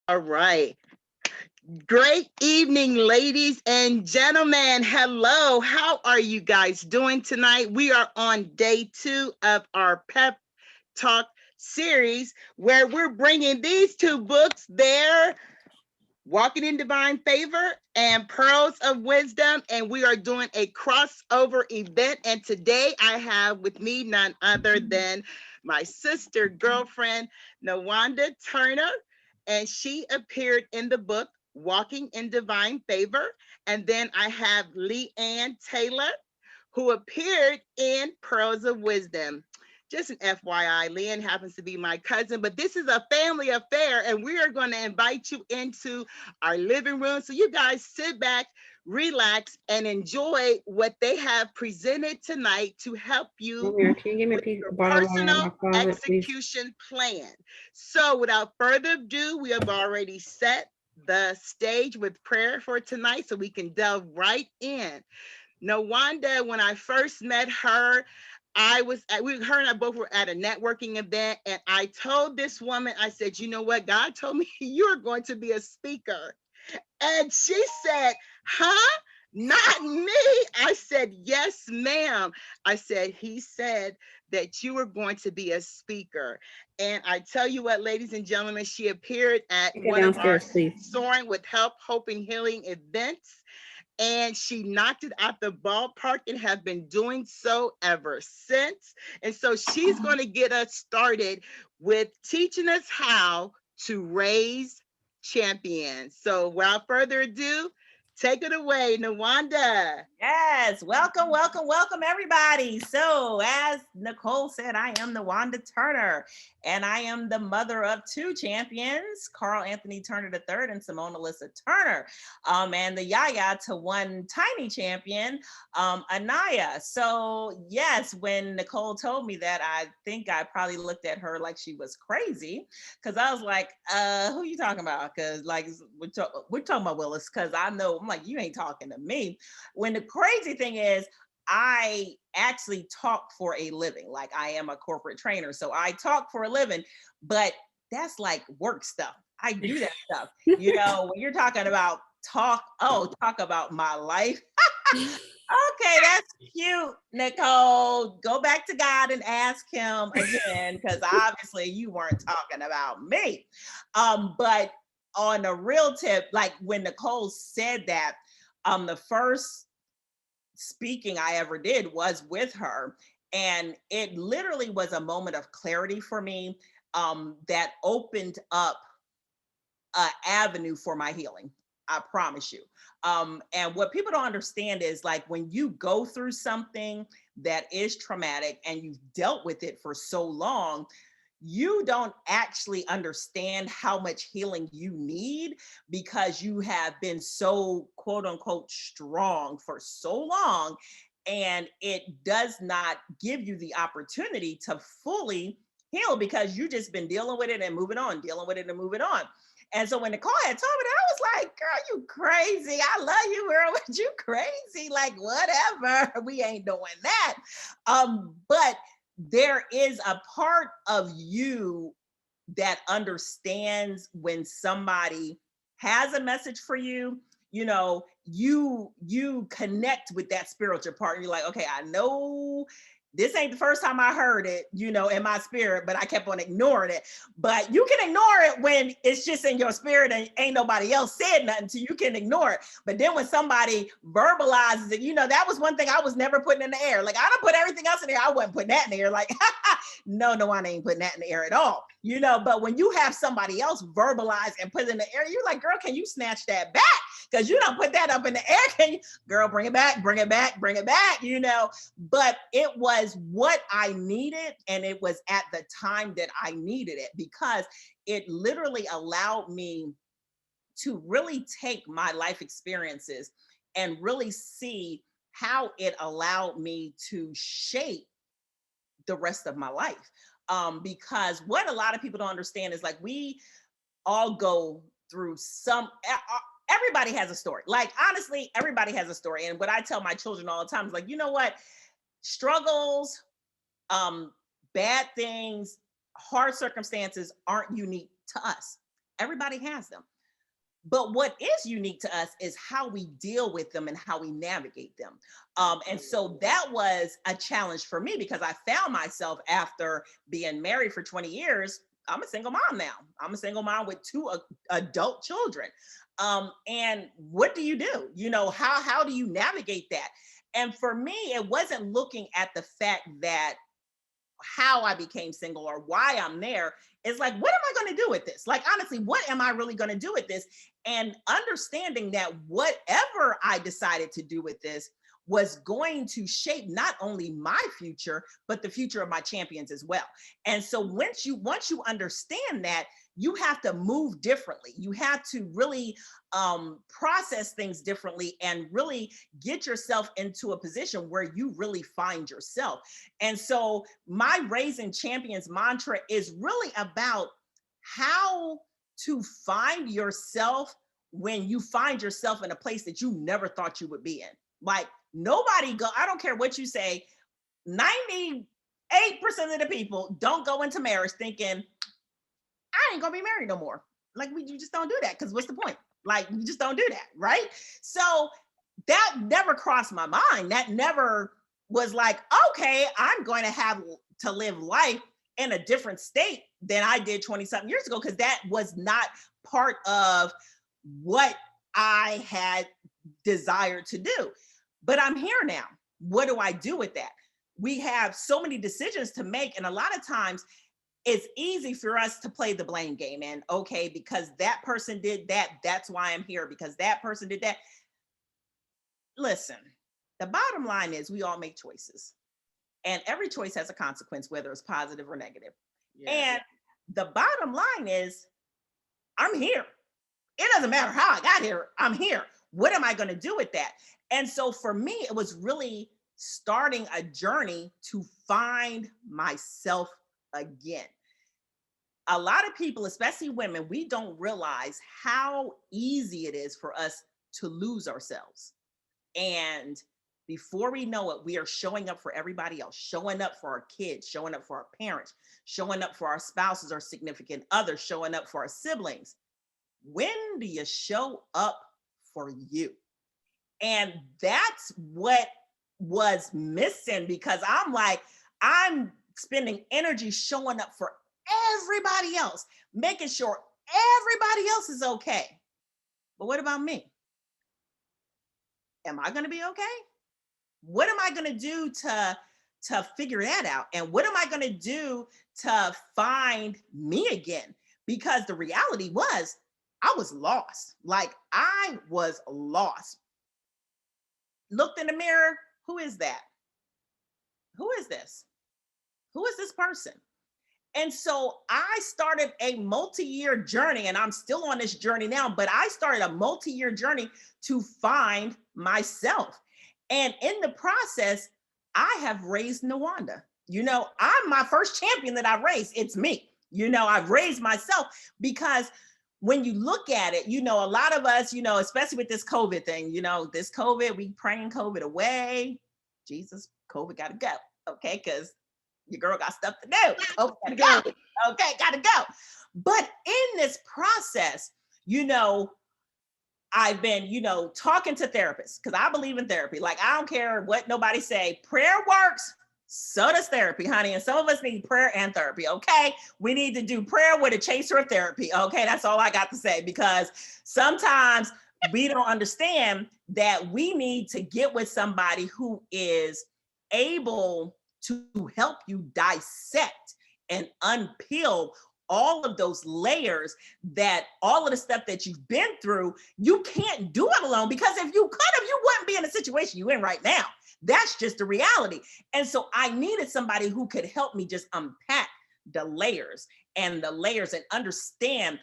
All right. Great evening, ladies and gentlemen. Hello. How are you guys doing tonight? We are on day 2 of our Pep Talk series where we're bringing these two books there. Walking in Divine Favor and Pearls of Wisdom. And we are doing a crossover event. And today I have with me none other than my sister, girlfriend, Nawanda Turner. And she appeared in the book Walking in Divine Favor. And then I have LeAnn Taylor, who appeared in Pearls of Wisdom. Just an FYI, LeAnn happens to be my cousin, but this is a family affair, and we are going to invite you into our living room. So you guys sit back, relax, and enjoy what they have presented tonight to help you Mary, can you give me a with piece your of bottle of water in personal my closet, please? execution plan. So without further ado, we have already set the stage with prayer for tonight so we can delve right in. Nawanda, when I first met her, her and I both were at a networking event, and I told this woman, I said, you know what? God told me you're going to be a speaker. And she said, huh? Not me. I said, yes, ma'am. I said, he said that you were going to be a speaker. And I tell you what, ladies and gentlemen, she appeared at Take that one of our downstairs, please. Soaring with Help, Hope, and Healing events, and she knocked it out the ballpark and have been doing so ever since. And so she's going to get us started with teaching us how to raise champions. So without further ado, take it away, Nawanda. Yes, welcome, welcome, welcome, everybody. So, as Nicole said, I am Nawanda Turner, and I am the mother of two champions, Carl Anthony Turner III and Simone Alyssa Turner, and the yaya to one tiny champion, Anaya. So, yes, when Nicole told me that, I think I probably looked at her like she was crazy, because I was like, who you talking about? Because, like, we're talking about Willis, because I know, I'm like, you ain't talking to me. When the crazy thing is, I actually talk for a living. Like, I am a corporate trainer, so I talk for a living, but that's like work stuff. I do that stuff. When you're talking about talk about my life. Okay, that's cute, Nicole. Go back to God and ask him again, because obviously you weren't talking about me. But on a real tip, like when Nicole said that, the first speaking I ever did was with her. And it literally was a moment of clarity for me, that opened up an avenue for my healing. I promise you. And what people don't understand is, like, when you go through something that is traumatic and you've dealt with it for so long, you don't actually understand how much healing you need, because you have been so quote unquote strong for so long, and it does not give you the opportunity to fully heal, because you just been dealing with it and moving on, dealing with it and moving on. And so when Nicole had told me that, I was like, girl, you crazy. I love you, girl, but you crazy. Like, whatever. We ain't doing that. But there is a part of you that understands when somebody has a message for you. You connect with that spiritual part, and you're like, okay, I know this ain't the first time I heard it, in my spirit, but I kept on ignoring it. But you can ignore it when it's just in your spirit and ain't nobody else said nothing, so you can ignore it. But then when somebody verbalizes it, that was one thing I was never putting in the air. Like, I don't put everything else in the air. I wasn't putting that in the air. Like, no, I ain't putting that in the air at all. But when you have somebody else verbalize and put it in the air, you're like, girl, can you snatch that back? Because you don't put that up in the air. Can you, girl, bring it back, bring it back, bring it back, But it was what I needed, and it was at the time that I needed it, because it literally allowed me to really take my life experiences and really see how it allowed me to shape the rest of my life. Because what a lot of people don't understand is, like, we all go through everybody has a story. Like, honestly, everybody has a story. And what I tell my children all the time is, like, you know what? Struggles, bad things, hard circumstances aren't unique to us. Everybody has them. But what is unique to us is how we deal with them and how we navigate them. And so that was a challenge for me because I found myself after being married for 20 years. I'm a single mom now. I'm a single mom with two adult children. And what do? How do you navigate that? And for me, it wasn't looking at the fact that how I became single or why I'm there. It's like, what am I going to do with this? Like, honestly, what am I really going to do with this? And understanding that whatever I decided to do with this was going to shape not only my future, but the future of my champions as well. And so once you understand that, you have to move differently. You have to really process things differently and really get yourself into a position where you really find yourself. And so my Raising Champions mantra is really about how to find yourself when you find yourself in a place that you never thought you would be in. Like I don't care what you say, 98% of the people don't go into marriage thinking, I ain't gonna be married no more. Like you just don't do that because what's the point? Like you just don't do that, right? So that never crossed my mind. That never was like, okay, I'm going to have to live life in a different state than I did 20 something years ago, because that was not part of what I had desired to do. But I'm here now. What do I do with that? We have so many decisions to make. And a lot of times it's easy for us to play the blame game and okay, because that person did that, that's why I'm here, because that person did that. Listen, the bottom line is we all make choices and every choice has a consequence, whether it's positive or negative. Yeah. And the bottom line is I'm here. It doesn't matter how I got here. I'm here. What am I going to do with that? And so for me, it was really starting a journey to find myself again. A lot of people, especially women, we don't realize how easy it is for us to lose ourselves. And before we know it, we are showing up for everybody else, showing up for our kids, showing up for our parents, showing up for our spouses or significant others, showing up for our siblings. When do you show up for you? And that's what was missing, because I'm spending energy showing up for everybody else, making sure everybody else is okay. But what about me? Am I going to be okay? What am I going to do to figure that out? And what am I going to do to find me again? Because the reality was I was lost. Like I was lost. Looked in the mirror. Who is that? Who is this? Who is this person? And so I started a multi-year journey, and I'm still on this journey now, but I started a multi-year journey to find myself. And in the process, I have raised Nawanda. I'm my first champion that I raised. It's me. I've raised myself because when you look at it, a lot of us, especially with this COVID thing, this COVID, we praying COVID away. Jesus, COVID got to go. Okay. Because your girl got stuff to do. Oh, gotta go. Okay, gotta go. But in this process, I've been, talking to therapists because I believe in therapy. Like, I don't care what nobody say. Prayer works. So does therapy, honey. And some of us need prayer and therapy. Okay. We need to do prayer with a chaser of therapy. Okay. That's all I got to say, because sometimes we don't understand that we need to get with somebody who is able to help you dissect and unpeel all of those layers, that all of the stuff that you've been through, you can't do it alone, because if you could have, you wouldn't be in the situation you're in right now. That's just the reality. And so I needed somebody who could help me just unpack the layers and understand,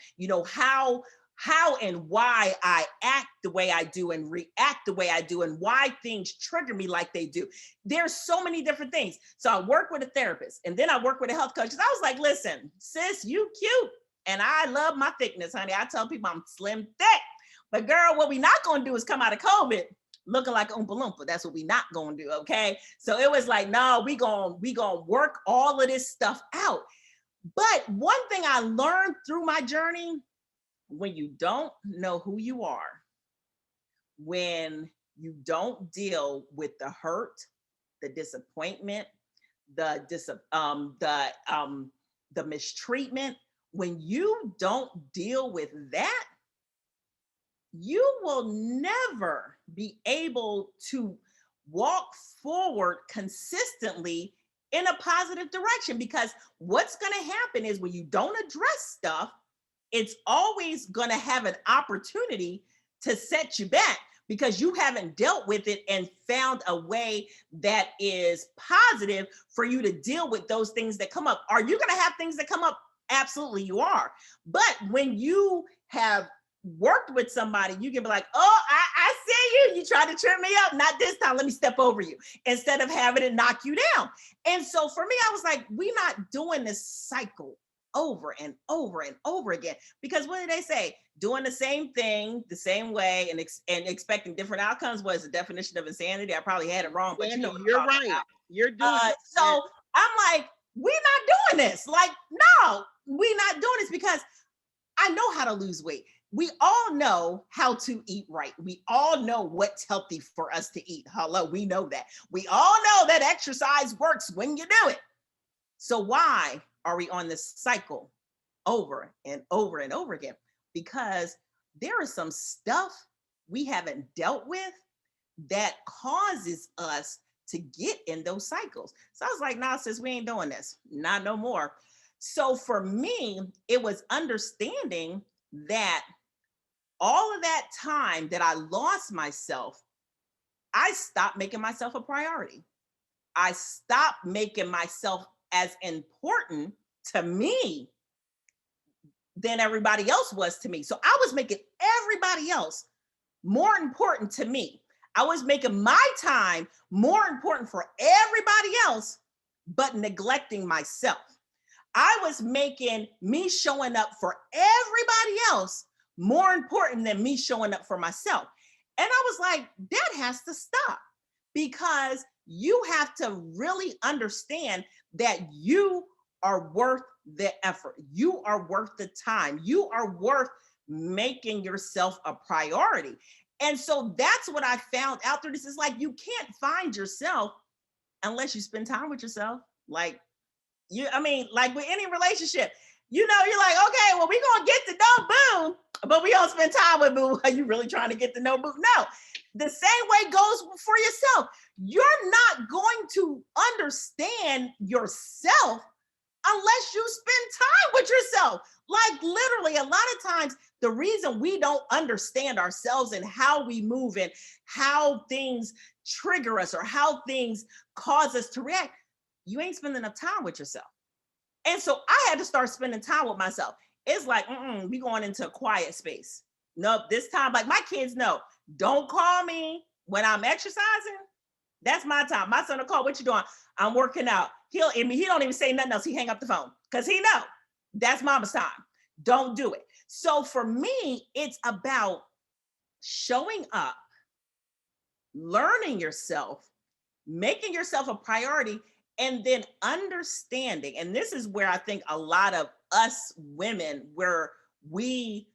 how and why I act the way I do and react the way I do, and why things trigger me like they do. There's so many different things. So I work with a therapist, and then I work with a health coach. I was like, listen, sis, you cute. And I love my thickness, honey. I tell people I'm slim thick. But girl, what we not going to do is come out of COVID looking like Oompa Loompa. That's what we not going to do, okay? So it was like, no, we gonna work all of this stuff out. But one thing I learned through my journey when you don't know who you are, when you don't deal with the hurt, the disappointment, the mistreatment, when you don't deal with that, you will never be able to walk forward consistently in a positive direction, because what's going to happen is when you don't address stuff, it's always going to have an opportunity to set you back, because you haven't dealt with it and found a way that is positive for you to deal with those things that come up. Are you going to have things that come up? Absolutely, you are. But when you have worked with somebody, you can be like, oh, I see you. You tried to trip me up. Not this time. Let me step over you, instead of having it knock you down. And so for me, I was like, we're not doing this cycle over and over and over again. Because what did they say? Doing the same thing the same way and expecting different outcomes was the definition of insanity. I probably had it wrong, but you know what I'm You're talking right. about. You're doing it. So I'm like, we're not doing this. Like, no, we're not doing this, because I know how to lose weight. We all know how to eat right. We all know what's healthy for us to eat. Hello, we know that. We all know that exercise works when you do it. So why are we on this cycle over and over and over again? Because there is some stuff we haven't dealt with that causes us to get in those cycles. So I was like, nah, sis, we ain't doing this. Not no more. So for me, it was understanding that all of that time that I lost myself, I stopped making myself a priority. I stopped making myself as important to me than everybody else was to me. So I was making everybody else more important to me. I was making my time more important for everybody else, but neglecting myself. I was making me showing up for everybody else more important than me showing up for myself. And I was like, that has to stop, because you have to really understand that you are worth the effort. You are worth the time. You are worth making yourself a priority. And so that's what I found out through this. Is like, you can't find yourself unless you spend time with yourself. Like, like with any relationship, you're like, okay, well, we're going to get to know Boo, but we don't spend time with Boo. Are you really trying to get to know Boo? No. The same way goes for yourself. You're not going to understand yourself unless you spend time with yourself. Like, literally, a lot of times, the reason we don't understand ourselves and how we move and how things trigger us or how things cause us to react, you ain't spending enough time with yourself. And so I had to start spending time with myself. It's like, we going into a quiet space. Nope, this time, like my kids know, don't call me when I'm exercising. That's my time. My son will call, what you doing? I'm working out. He don't even say nothing else. He hang up the phone because he know that's mama's time. Don't do it. So for me, it's about showing up, learning yourself, making yourself a priority, and then understanding. And this is where I think a lot of us women, where we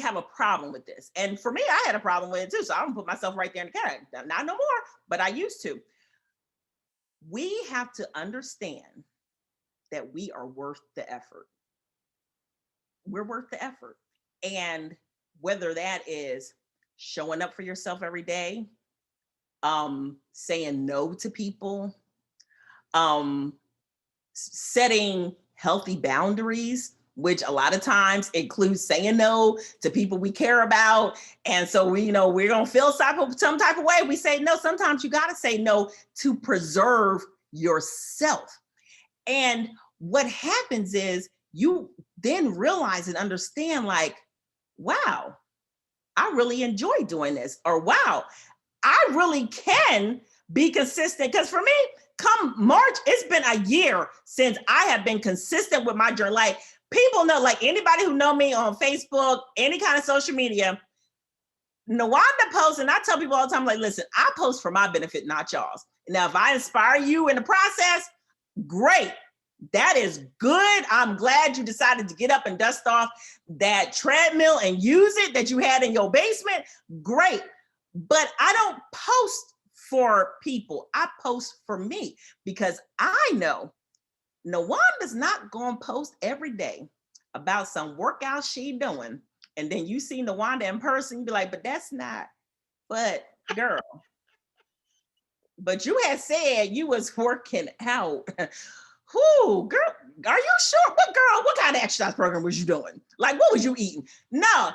have a problem with this. And for me, I had a problem with it too. So I'm gonna put myself right there in the category. Not no more, but I used to. We have to understand that we are worth the effort. We're worth the effort. And whether that is showing up for yourself every day, saying no to people, setting healthy boundaries, which a lot of times includes saying no to people we care about. And so we're going to feel some type of way. We say no. Sometimes you got to say no to preserve yourself. And what happens is you then realize and understand, like, wow, I really enjoy doing this. Or wow, I really can be consistent. Because for me, come March, it's been a year since I have been consistent with my journey. Like, people know, like anybody who know me on Facebook, any kind of social media, Nawanda posts, and I tell people all the time, like, listen, I post for my benefit, not y'all's. Now, if I inspire you in the process, great. That is good. I'm glad you decided to get up and dust off that treadmill and use it that you had in your basement. Great. But I don't post for people. I post for me because I know Nawanda's not going to post every day about some workout she doing. And then you see Nawanda in person, you be like, but that's not, but girl, but you had said you was working out. Who, girl, are you sure? What kind of exercise program was you doing? Like, what was you eating? No,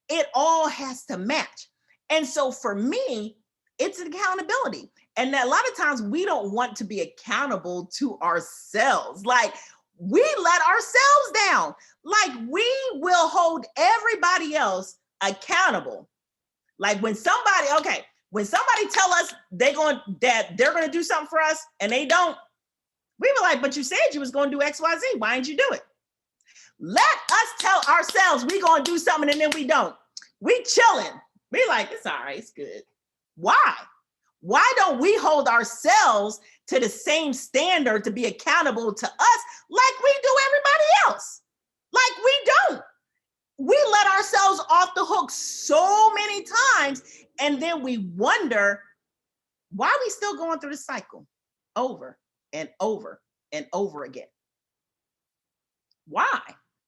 it all has to match. And so for me, it's an accountability. And a lot of times we don't want to be accountable to ourselves. Like, we let ourselves down. Like, we will hold everybody else accountable. Like when somebody tell us they're going to do something for us and they don't, we were like, but you said you was going to do X, Y, Z. Why didn't you do it? Let us tell ourselves we going to do something and then we don't. We chilling. We like, it's all right. It's good. Why? Why don't we hold ourselves to the same standard to be accountable to us like we do everybody else? Like we don't. We let ourselves off the hook so many times, and then we wonder why are we still going through the cycle over and over and over again. Why?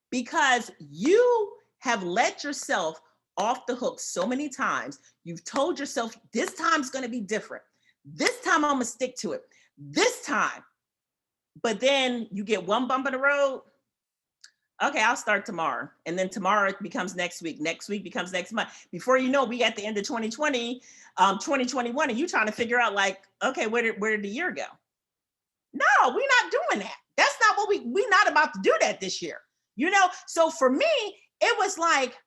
Because you have let yourself off the hook so many times. You've told yourself, this time's going to be different. This time I'm going to stick to it. This time. But then you get one bump in the road. Okay, I'll start tomorrow. And then tomorrow it becomes next week. Next week becomes next month. Before you know, we at the end of 2020, 2021, and you trying to figure out like, okay, where did the year go? No, we're not doing that. That's not what we're not about to do that this year. You know, so for me, it was like,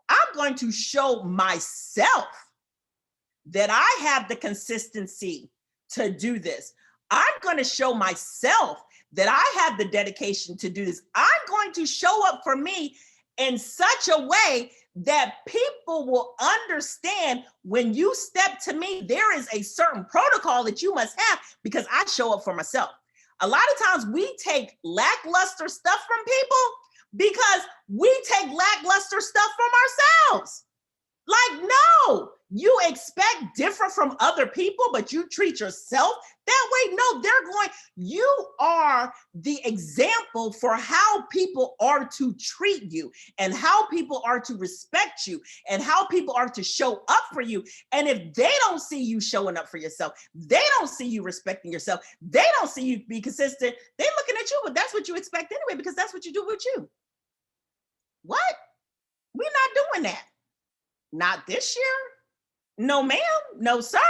I'm going to show myself that I have the consistency to do this. I'm going to show myself that I have the dedication to do this. I'm going to show up for me in such a way that people will understand when you step to me, there is a certain protocol that you must have because I show up for myself. A lot of times we take lackluster stuff from people because we take lackluster stuff from ourselves. Like, no, you expect different from other people, but you treat yourself that way. No, you are the example for how people are to treat you and how people are to respect you and how people are to show up for you. And if they don't see you showing up for yourself, they don't see you respecting yourself, they don't see you be consistent, they're looking at you, but that's what you expect anyway, because that's what you do with you. What? We're not doing that. Not this year. No, ma'am. No, sir.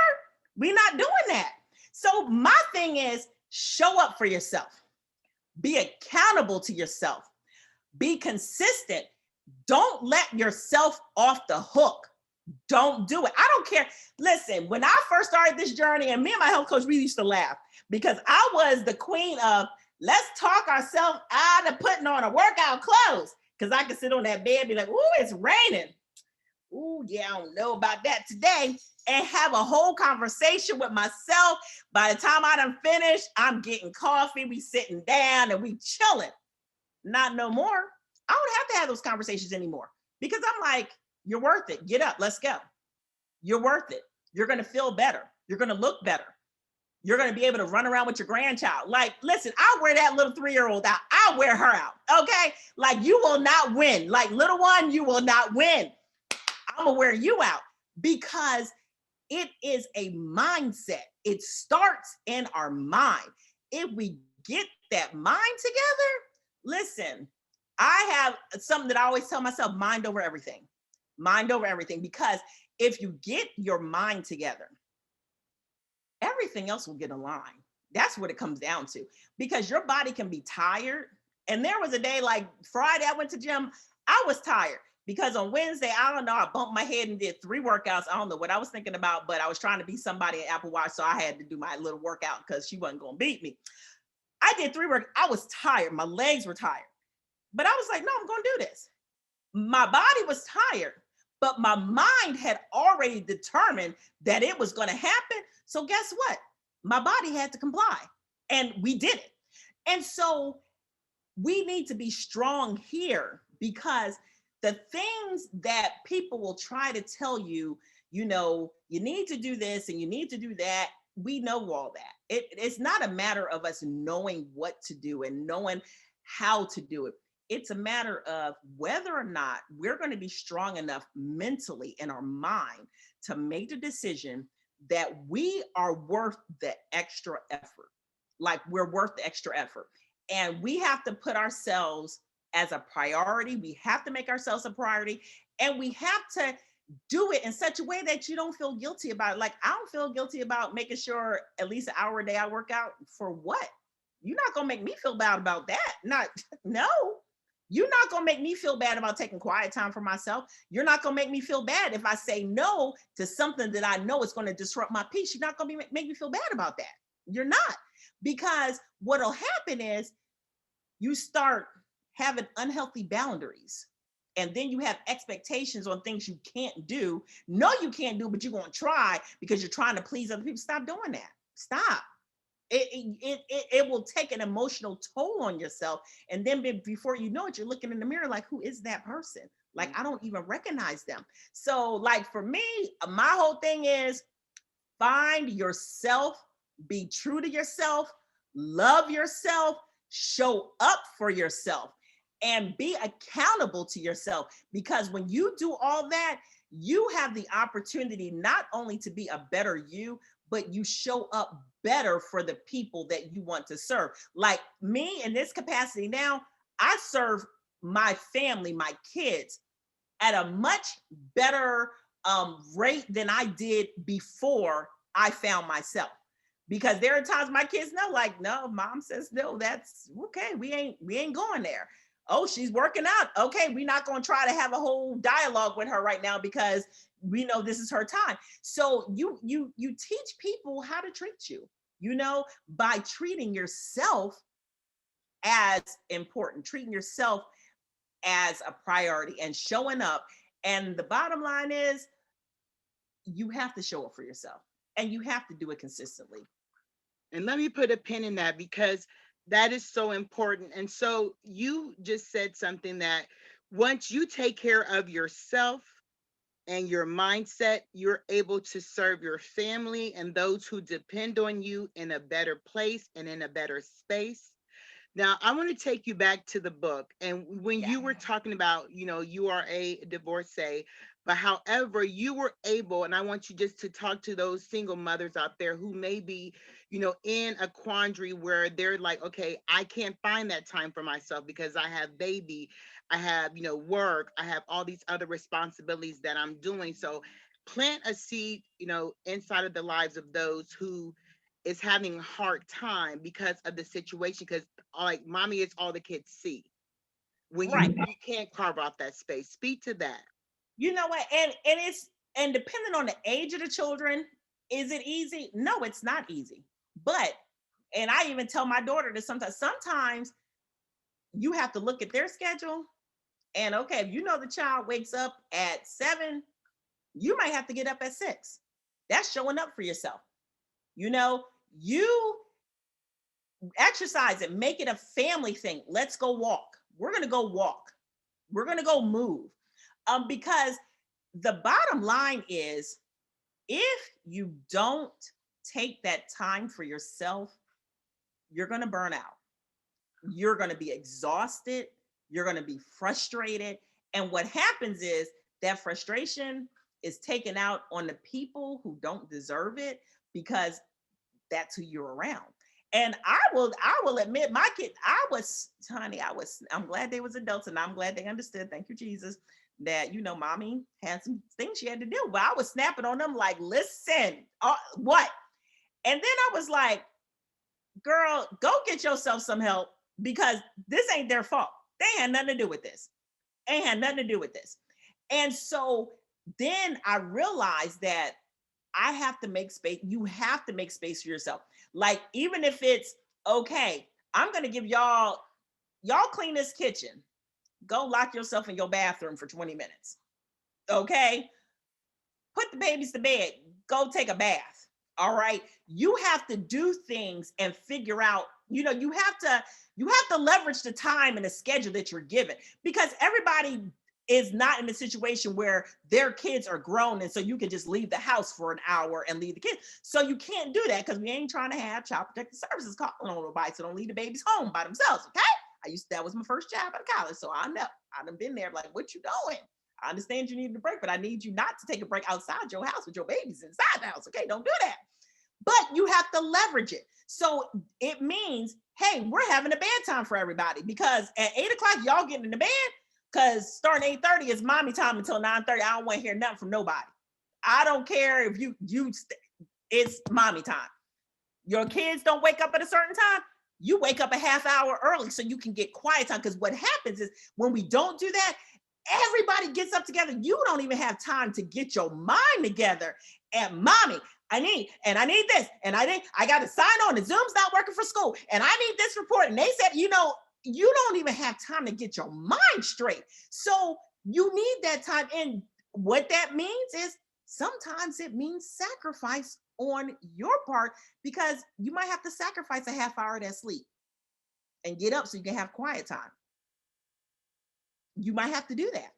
We're not doing that. So my thing is show up for yourself. Be accountable to yourself. Be consistent. Don't let yourself off the hook. Don't do it. I don't care. Listen, when I first started this journey, and me and my health coach, we used to laugh because I was the queen of let's talk ourselves out of putting on a workout clothes. Because I could sit on that bed and be like, ooh, it's raining. Ooh, yeah, I don't know about that today. And have a whole conversation with myself. By the time I done finished, I'm getting coffee, we sitting down and we chilling. Not no more. I don't have to have those conversations anymore because I'm like, you're worth it. Get up, let's go. You're worth it. You're going to feel better. You're going to look better. You're going to be able to run around with your grandchild. Like, listen, I'll wear that little 3-year-old out. I'll wear her out. Okay. Like, you will not win. Like, little one, you will not win. I'm going to wear you out because it is a mindset. It starts in our mind. If we get that mind together, listen, I have something that I always tell myself, mind over everything. Mind over everything. Because if you get your mind together, everything else will get aligned. That's what it comes down to. Because your body can be tired. And there was a day like Friday, I went to gym. I was tired because on Wednesday, I don't know, I bumped my head and did 3 workouts. I don't know what I was thinking about, but I was trying to be somebody at Apple Watch. So I had to do my little workout because she wasn't going to beat me. I did 3 workouts. I was tired. My legs were tired. But I was like, no, I'm going to do this. My body was tired, but my mind had already determined that it was going to happen. So guess what? My body had to comply and we did it. And so we need to be strong here, because the things that people will try to tell you, you need to do this and you need to do that. We know all that. It's not a matter of us knowing what to do and knowing how to do it. It's a matter of whether or not we're going to be strong enough mentally in our mind to make the decision that we are worth the extra effort. Like, we're worth the extra effort. And we have to put ourselves as a priority. We have to make ourselves a priority. And we have to do it in such a way that you don't feel guilty about it. Like, I don't feel guilty about making sure at least an hour a day I work out. For what? You're not going to make me feel bad about that. Not, no. You're not going to make me feel bad about taking quiet time for myself. You're not going to make me feel bad if I say no to something that I know is going to disrupt my peace. You're not going to make me feel bad about that. You're not. Because what'll happen is you start having unhealthy boundaries. And then you have expectations on things you can't do. No, you can't do, but you're going to try because you're trying to please other people. Stop doing that. Stop. It will take an emotional toll on yourself. And then before you know it, you're looking in the mirror like, who is that person? Like, I don't even recognize them. So, like, for me, my whole thing is find yourself, be true to yourself, love yourself, show up for yourself, and be accountable to yourself. Because when you do all that, you have the opportunity not only to be a better you, but you show up better for the people that you want to serve. Like me in this capacity now, I serve my family, my kids, at a much better rate than I did before I found myself. Because there are times my kids know, like, no, mom says no, that's okay. We ain't going there. Oh, she's working out. Okay, we're not going to try to have a whole dialogue with her right now because we know this is her time. So you teach people how to treat you, by treating yourself as important, treating yourself as a priority and showing up. And the bottom line is you have to show up for yourself and you have to do it consistently. And let me put a pin in that because that is so important. And so you just said something that once you take care of yourself and your mindset, you're able to serve your family and those who depend on you in a better place and in a better space. Now, I want to take you back to the book. And when Yeah. you were talking about, you are a divorcee, but however, you were able, and I want you just to talk to those single mothers out there who may be, in a quandary where they're like, okay, I can't find that time for myself because I have baby, I have, work, I have all these other responsibilities that I'm doing. So plant a seed, inside of the lives of those who is having a hard time because of the situation. Because like mommy is all the kids see when you Right. you can't carve out that space. Speak to that. You know what? And depending on the age of the children, is it easy? No, it's not easy. But and I even tell my daughter that sometimes you have to look at their schedule. And okay, if you know the child wakes up at 7, you might have to get up at 6. That's showing up for yourself. You exercise it, make it a family thing. Let's go walk. We're going to go walk. We're going to go move. Because the bottom line is, if you don't take that time for yourself, you're going to burn out. You're going to be exhausted. You're going to be frustrated. And what happens is that frustration is taken out on the people who don't deserve it because that's who you're around. And I will admit, my kid, I'm glad they was adults and I'm glad they understood. Thank you, Jesus, that, mommy had some things she had to do. But I was snapping on them like, listen, what? And then I was like, girl, go get yourself some help because this ain't their fault. They had nothing to do with this. They had nothing to do with this. And so then I realized that I have to make space. You have to make space for yourself. Like, even if it's okay, I'm going to give y'all clean this kitchen. Go lock yourself in your bathroom for 20 minutes. Okay. Put the babies to bed. Go take a bath. All right. You have to do things and figure out you have to leverage the time and the schedule that you're given, because everybody is not in a situation where their kids are grown and so you can just leave the house for an hour and leave the kids. So you can't do that, because we ain't trying to have child protective services calling on nobody, so don't leave the babies home by themselves. Okay, that was my first job out of college, so I know I've been there. Like, what you doing? I understand you need a break, but I need you not to take a break outside your house with your babies inside the house. Okay, don't do that. But you have to leverage it. So it means, hey, we're having a bedtime for everybody, because at 8:00 y'all getting in the bed, because starting 8:30 is mommy time until 9:30. I don't want to hear nothing from nobody. I don't care if it's mommy time. Your kids don't wake up at a certain time. You wake up a half hour early so you can get quiet time. Because what happens is, when we don't do that, everybody gets up together. You don't even have time to get your mind together. And mommy, I need this, and I got to sign on. The Zoom's not working for school, and I need this report. And they said, you don't even have time to get your mind straight. So you need that time. And what that means is, sometimes it means sacrifice on your part, because you might have to sacrifice a half hour of that sleep and get up so you can have quiet time. You might have to do that.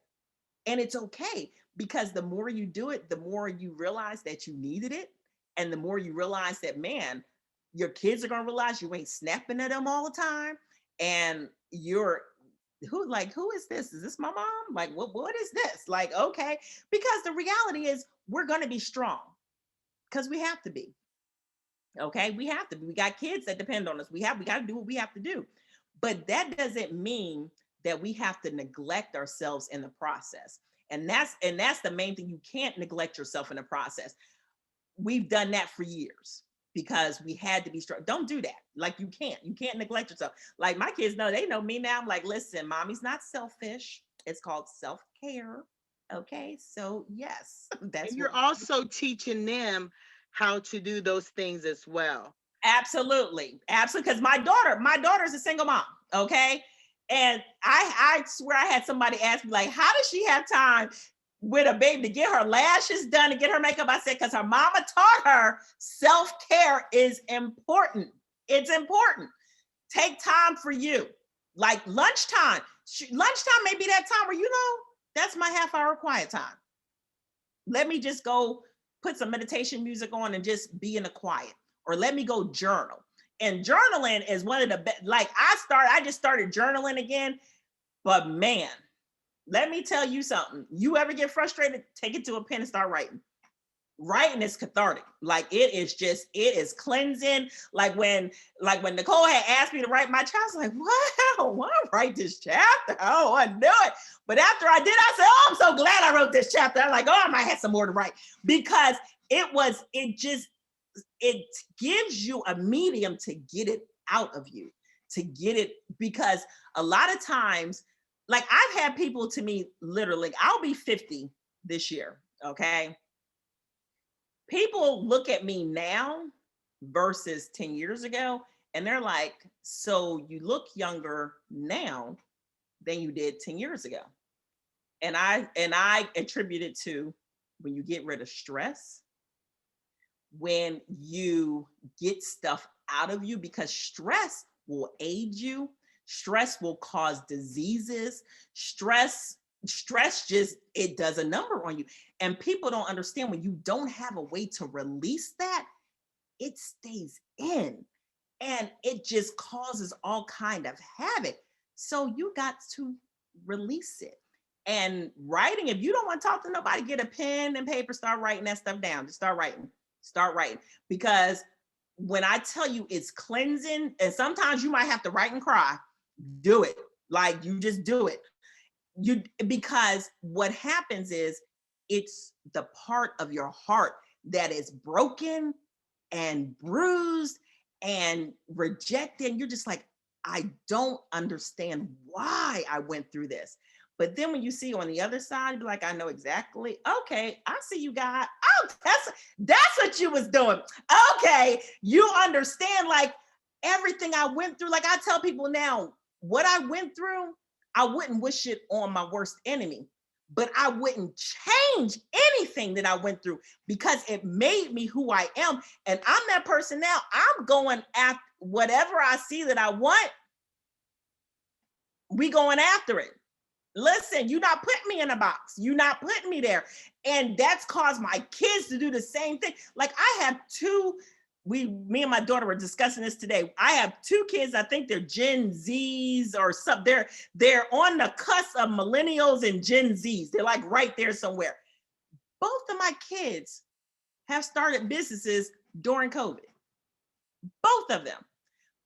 And it's okay, because the more you do it, the more you realize that you needed it. And the more you realize that, man, your kids are going to realize you ain't snapping at them all the time. And who is this? Is this my mom? Like, what is this? Like, okay. Because the reality is, we're going to be strong, because we have to be. Okay. We have to be. We got kids that depend on us. We got to do what we have to do. But that doesn't mean that we have to neglect ourselves in the process. And that's the main thing. You can't neglect yourself in the process. We've done that for years, because we had to be strong. Don't do that. Like, you can't neglect yourself. Like, my kids know, they know me now. I'm like, listen, mommy's not selfish. It's called self-care. Okay. So yes, that's And what. you're also teaching them how to do those things as well. Absolutely. Because my daughter's a single mom. Okay. And I swear, I had somebody ask me, like, how does she have time with a baby to get her lashes done and get her makeup? I said, because her mama taught her self-care is important. It's important. Take time for you. Like lunchtime. Lunchtime may be that time where, that's my half hour quiet time. Let me just go put some meditation music on and just be in the quiet. Or let me go journal. And journaling is one of the best. Like, I just started journaling again. But man, let me tell you something. You ever get frustrated, take it to a pen and start writing. Writing is cathartic. Like, it is cleansing. Like when Nicole had asked me to write my chapter, I was like, wow, I want to write this chapter. Oh, I knew it. But after I did, I said, oh, I'm so glad I wrote this chapter. I'm like, oh, I might have some more to write, because it gives you a medium to get it out of you, to get it, because a lot of times, like, I've had people to me, literally, I'll be 50 this year. Okay. People look at me now versus 10 years ago, and they're like, so you look younger now than you did 10 years ago. And I attribute it to, when you get rid of stress, when you get stuff out of you, because stress will age you. Stress will cause diseases. Stress just, it does a number on you. And people don't understand, when you don't have a way to release that, it stays in, and it just causes all kind of havoc. So you got to release it. And writing, if you don't want to talk to nobody, get a pen and paper, start writing that stuff down. Just start writing. Because when I tell you it's cleansing, and sometimes you might have to write and cry, do it. Like, you just do it. Because what happens is, it's the part of your heart that is broken and bruised and rejected. You're just like, I don't understand why I went through this. But then when you see on the other side, you're like, I know exactly. Okay, I see you, God. Oh, that's what you was doing. Okay, you understand, like, everything I went through. Like, I tell people now, what I went through, I wouldn't wish it on my worst enemy. but I wouldn't change anything that I went through because it made me who I am. And I'm that person now. I'm going after whatever I see that I want. We going after it. Listen, you're not putting me in a box. You're not putting me there. And that's caused my kids to do the same thing. Like I have two, me and my daughter were discussing this today. I have two kids. I think they're Gen Zs or something. They're on the cusp of millennials and Gen Zs. They're like right there somewhere. Both of my kids have started businesses during COVID. Both of them.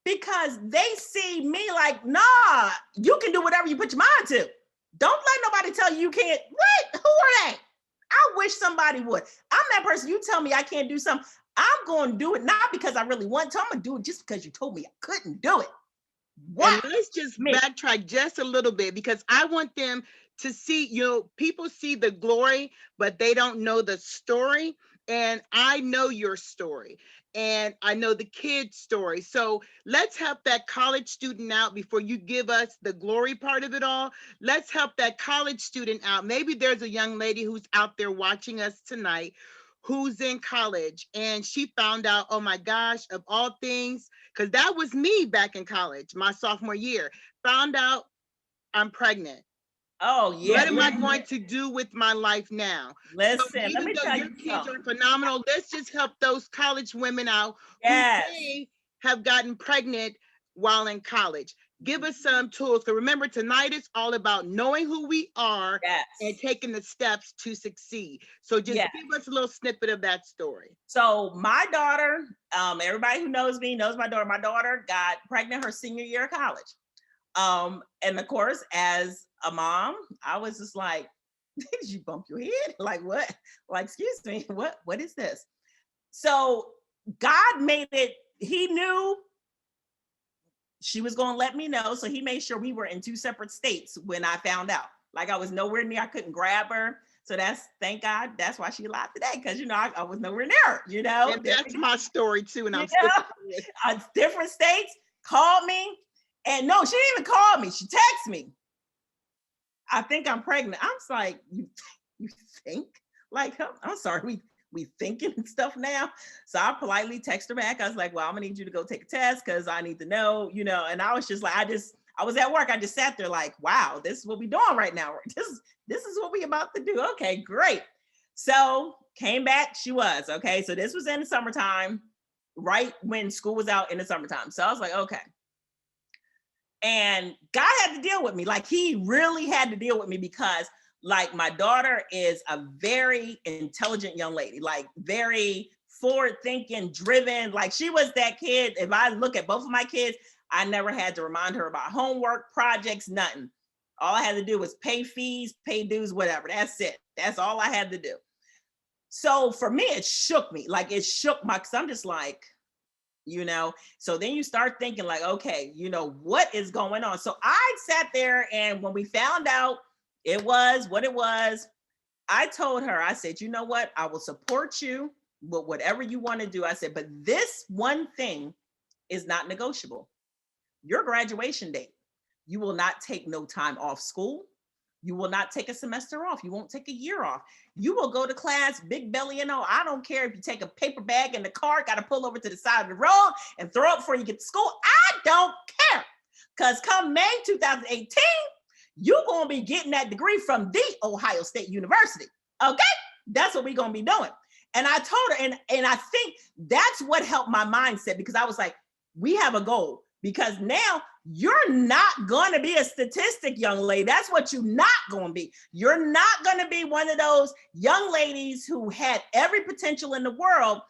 Because they see me like, nah, you can do whatever you put your mind to. Don't let nobody tell you can't. What? Who are they? I wish somebody would. I'm that person. You tell me I can't do something, I'm going to do it, not because I really want to. I'm going to do it just because you told me I couldn't do it. What? And let's just backtrack just a little bit because I want them to see, people see the glory, but they don't know the story. And I know your story and I know the kid's story. So let's help that college student out before you give us the glory part of it all. Let's help that college student out. Maybe there's a young lady who's out there watching us tonight who's in college and she found out, oh my gosh, of all things, because that was me back in college, my sophomore year, found out I'm pregnant. Oh, yeah. What am I going to do with my life now? Listen, so let me tell your you kids something. are phenomenal. Let's just help those college women out Yes. who may have gotten pregnant while in college. Give us some tools. So remember, tonight is all about knowing who we are and taking the steps to succeed. So just give us a little snippet of that story. So my daughter, everybody who knows me knows my daughter. My daughter got pregnant her senior year of college. And of course, as a mom, I was just like, did you bump your head? Like what? Like, excuse me, what is this? So God made it, he knew she was going to let me know. So he made sure we were in two separate states when I found out. Like I was nowhere near, I couldn't grab her. So thank God, that's why she alive today. Because, I was nowhere near her, And that's my story too. And I'm different states, called me. And no, she didn't even call me. She texted me. I think I'm pregnant. I was like, you think? Like, I'm sorry, we thinking and stuff now. So I politely text her back. I was like, well, I'm gonna need you to go take a test because I need to know, and I was just like, I was at work. I just sat there like, wow, this is what we doing right now. This is what we about to do. Okay, great. So came back, she was, okay. So this was in the summertime, right when school was out in the summertime. So I was like, okay. And God had to deal with me. Like he really had to deal with me because like my daughter is a very intelligent young lady, like very forward thinking, driven. Like she was that kid. If I look at both of my kids, I never had to remind her about homework, projects, nothing. All I had to do was pay fees, pay dues, whatever. That's it. That's all I had to do. So for me, it shook me. Like it shook because I'm just like, so then you start thinking like, okay, what is going on? So I sat there and when we found out it was what it was, I told her, I said, you know what? I will support you with whatever you want to do. I said, but this one thing is not negotiable. Your graduation date. You will not take no time off school. You will not take a semester off. You won't take a year off. You will go to class, big belly and all. I don't care if you take a paper bag in the car, got to pull over to the side of the road and throw it before you get to school. I don't care. Because come May 2018, you're going to be getting that degree from the Ohio State University. Okay? That's what we're going to be doing. And I told her, and I think that's what helped my mindset because I was like, we have a goal. Because now you're not going to be a statistic, young lady. That's what you're not going to be. You're not going to be one of those young ladies who had every potential in the world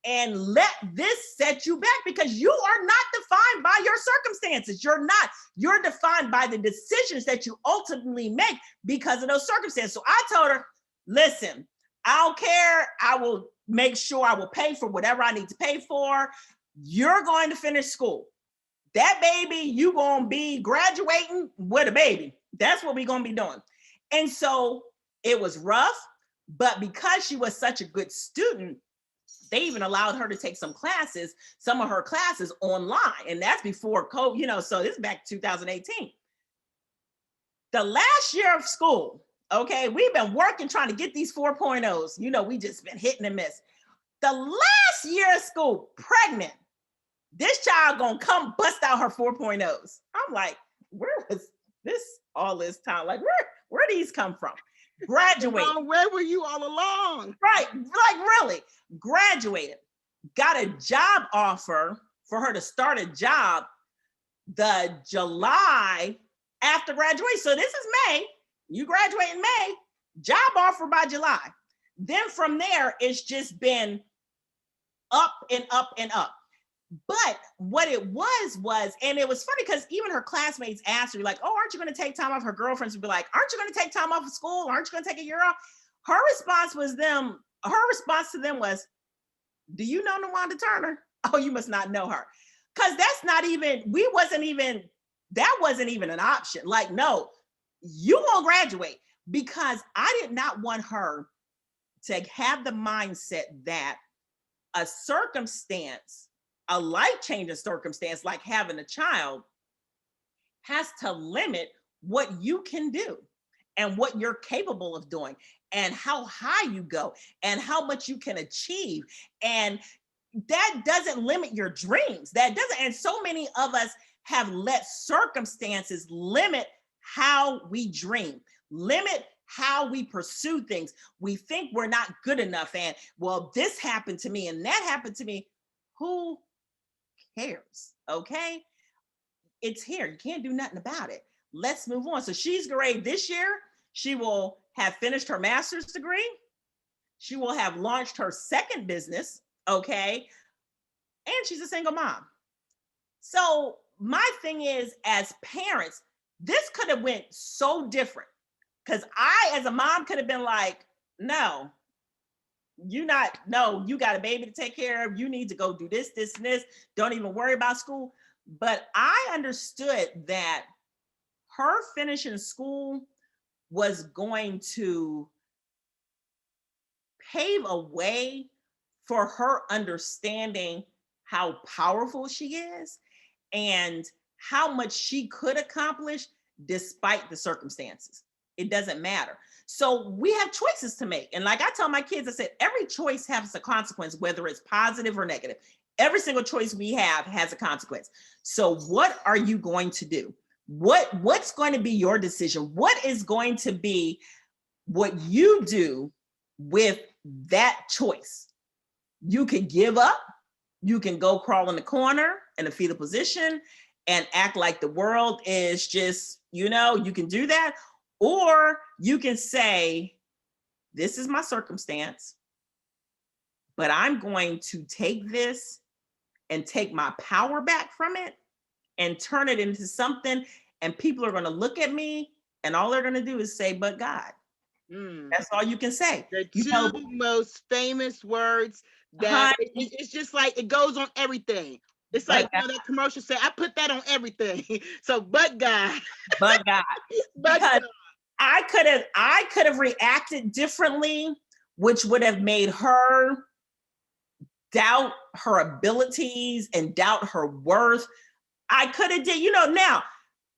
and let this set you back because you are not defined by your circumstances. You're not. You're defined by the decisions that you ultimately make because of those circumstances. So I told her, listen, I don't care. I will make sure I will pay for whatever I need to pay for. You're going to finish school. That baby, you going to be graduating with a baby. That's what we're going to be doing. And so it was rough, but because she was such a good student, they even allowed her to take some of her classes online. And that's before COVID, so this is back 2018. The last year of school, Okay, we've been working trying to get these 4.0s. We just been hitting and miss. The last year of school, pregnant, this child gonna come bust out her 4.0s. I'm like, where was this all this time? Like, where these come from? Graduate. Where were you all along? Right, like really. Graduated. Got a job offer for her to start a job the July after graduation. So this is May. You graduate in May, job offer by July. Then from there, it's just been up and up and up. But what it was, and it was funny because even her classmates asked her, like, oh, aren't you going to take time off? Her girlfriends would be like, aren't you going to take time off of school? Aren't you going to take a year off? Her response to them was, do you know Nawanda Turner? Oh, you must not know her. Because that wasn't even an option. Like, no, you won't graduate, because I did not want her to have the mindset that a circumstance, a life-changing circumstance like having a child, has to limit what you can do and what you're capable of doing and how high you go and how much you can achieve. And that doesn't limit your dreams. And so many of us have let circumstances limit how we dream, limit how we pursue things. We think we're not good enough, and well, this happened to me and that happened to me. Who cares? Okay, it's here. You can't do nothing about it. Let's move on. So she's great. This year she will have finished her master's degree. She will have launched her second business. Okay, and she's a single mom. So my thing is, as parents, this could have went so different, because I, as a mom, could have been like, no, you got a baby to take care of. You need to go do this, this, and this. Don't even worry about school. But I understood that her finishing school was going to pave a way for her understanding how powerful she is and how much she could accomplish despite the circumstances. It doesn't matter. So we have choices to make. And like I tell my kids, I said, every choice has a consequence, whether it's positive or negative. Every single choice we have has a consequence. So what are you going to do? What's going to be your decision? What is going to be what you do with that choice? You can give up. You can go crawl in the corner in a fetal position and act like the world is just, you can do that. Or you can say, this is my circumstance, but I'm going to take this and take my power back from it and turn it into something. And people are going to look at me and all they're going to do is say, but God. That's all you can say. The two most famous words that it's just like it goes on everything. It's like that commercial said, I put that on everything. So, but God. But God. Because I could have reacted differently, which would have made her doubt her abilities and doubt her worth. I could have did, now,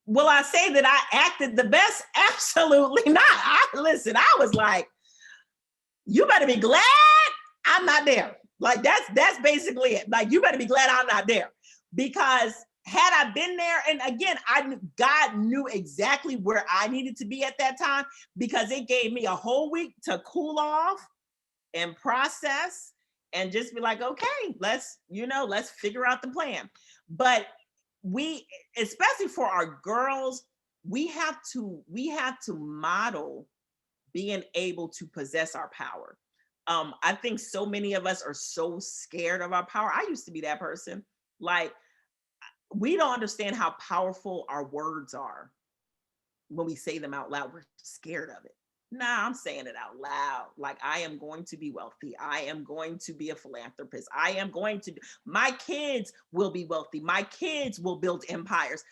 will I say that I acted the best? Absolutely not. I was like, you better be glad I'm not there. Like that's basically it. Like, you better be glad I'm not there, because had I been there, and again, God knew exactly where I needed to be at that time, because it gave me a whole week to cool off and process and just be like, okay, let's figure out the plan. But we, especially for our girls, we have to model being able to possess our power. I think so many of us are so scared of our power. I used to be that person. Like, we don't understand how powerful our words are when we say them out loud. We're scared of it. Nah, I'm saying it out loud. Like, I am going to be wealthy. I am going to be a philanthropist. My kids will be wealthy. My kids will build empires.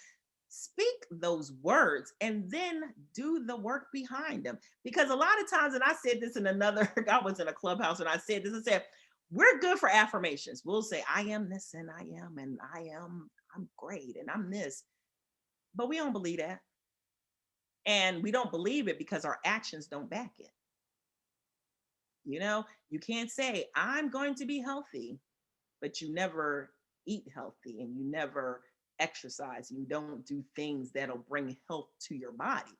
Speak those words and then do the work behind them. Because a lot of times, and I said this in I was in a clubhouse and I said this, I said, we're good for affirmations. We'll say, I am this and I'm great and I'm this. But we don't believe that. And we don't believe it because our actions don't back it. You can't say, I'm going to be healthy, but you never eat healthy and you never exercise. You don't do things that'll bring health to your body.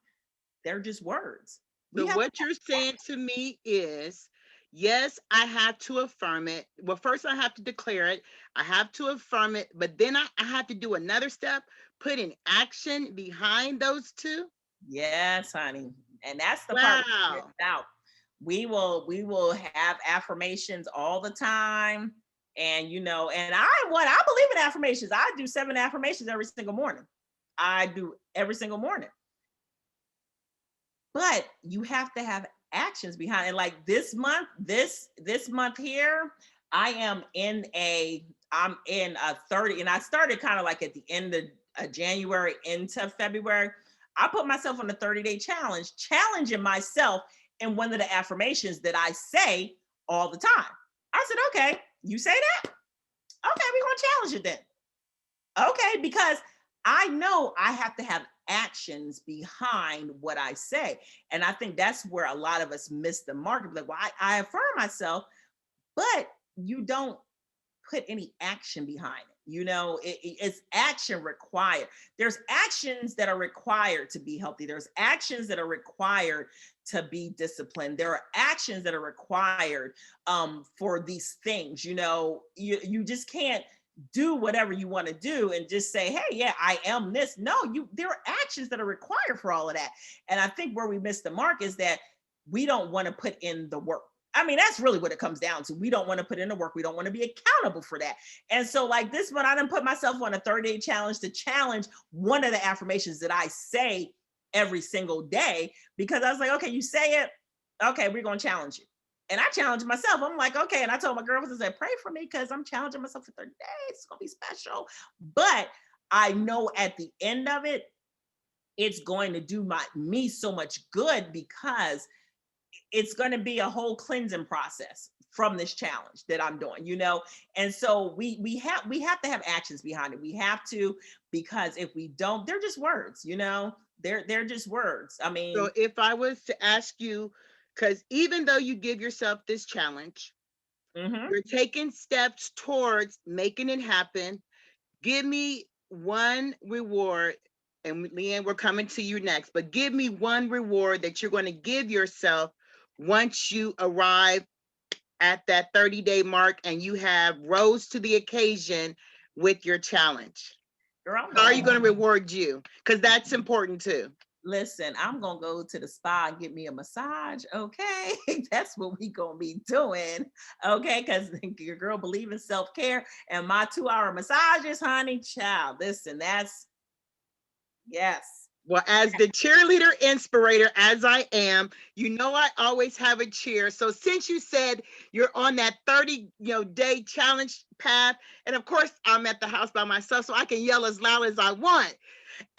They're just words. We So have what you're saying to me is, yes, I have to affirm it. Well, first I have to declare it. I have to affirm it, but then I have to do another step, put in action behind those two. Yes, honey. And that's the part we missed Wow. out. We will have affirmations all the time. And and I believe in affirmations. I do 7 affirmations every single morning. I do every single morning. But you have to have actions behind it. Like this month here, I am I'm in a 30, and I started kind of like at the end of January into February. I put myself on a 30-day challenge, challenging myself in one of the affirmations that I say all the time. I said, okay, you say that? Okay, we're gonna challenge it then. Okay, because I know I have to have actions behind what I say. And I think that's where a lot of us miss the mark. Like, well, I affirm myself, but you don't put any action behind it. It's action required. There's actions that are required to be healthy. There's actions that are required to be disciplined. There are actions that are required for these things. You just can't do whatever you want to do and just say, hey, yeah, I am this. No, there are actions that are required for all of that. And I think where we miss the mark is that we don't want to put in the work. I mean, that's really what it comes down to. We don't want to put in the work. We don't want to be accountable for that. And so, like this one, I didn't put myself on a 30-day challenge to challenge one of the affirmations that I say every single day, because I was like, okay, you say it. Okay, we're going to challenge it. And I challenged myself. I'm like, okay. And I told my girlfriends, I said, pray for me because I'm challenging myself for 30 days. It's going to be special. But I know at the end of it, it's going to do me so much good, because it's going to be a whole cleansing process from this challenge that I'm doing. And so we have to have actions behind it. We have to, because if we don't, they're just words. They're just words. I mean, So if I was to ask you, because even though you give yourself this challenge, mhm. you're taking steps towards making it happen. Give me one reward, and LeAnn, we're coming to you next, but give me one reward that you're going to give yourself once you arrive at that 30-day mark and you have rose to the occasion with your challenge. Girl, I'm How are you going. going to reward you? Because that's important too. Listen, I'm gonna go to the spa and get me a massage. Okay, that's what we gonna be doing. Okay, because your girl believe in self-care, and my 2-hour massages, honey, child. Listen, that's yes. Well, as the cheerleader inspirator, as I am, I always have a cheer. So since you said you're on that 30, day challenge path, and of course I'm at the house by myself, so I can yell as loud as I want.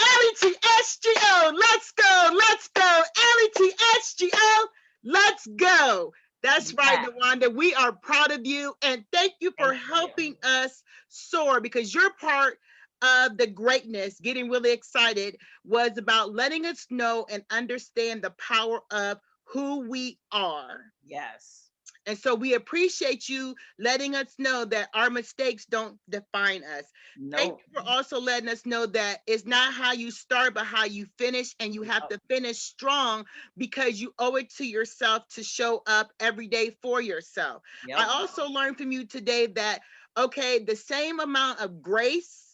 LETSGO, let's go, let's go. LETSGO, let's go. That's right, Yeah, Nawanda. We are proud of you. And thank you for thank you. helping us soar, because you're part of the greatness. Getting really excited was about letting us know and understand the power of who we are. Yes. And so we appreciate you letting us know that our mistakes don't define us. Thank No. you for also letting us know that it's not how you start, but how you finish. And you have to finish strong, because you owe it to yourself to show up every day for yourself. I Yep. also learned from you today that, okay, the same amount of grace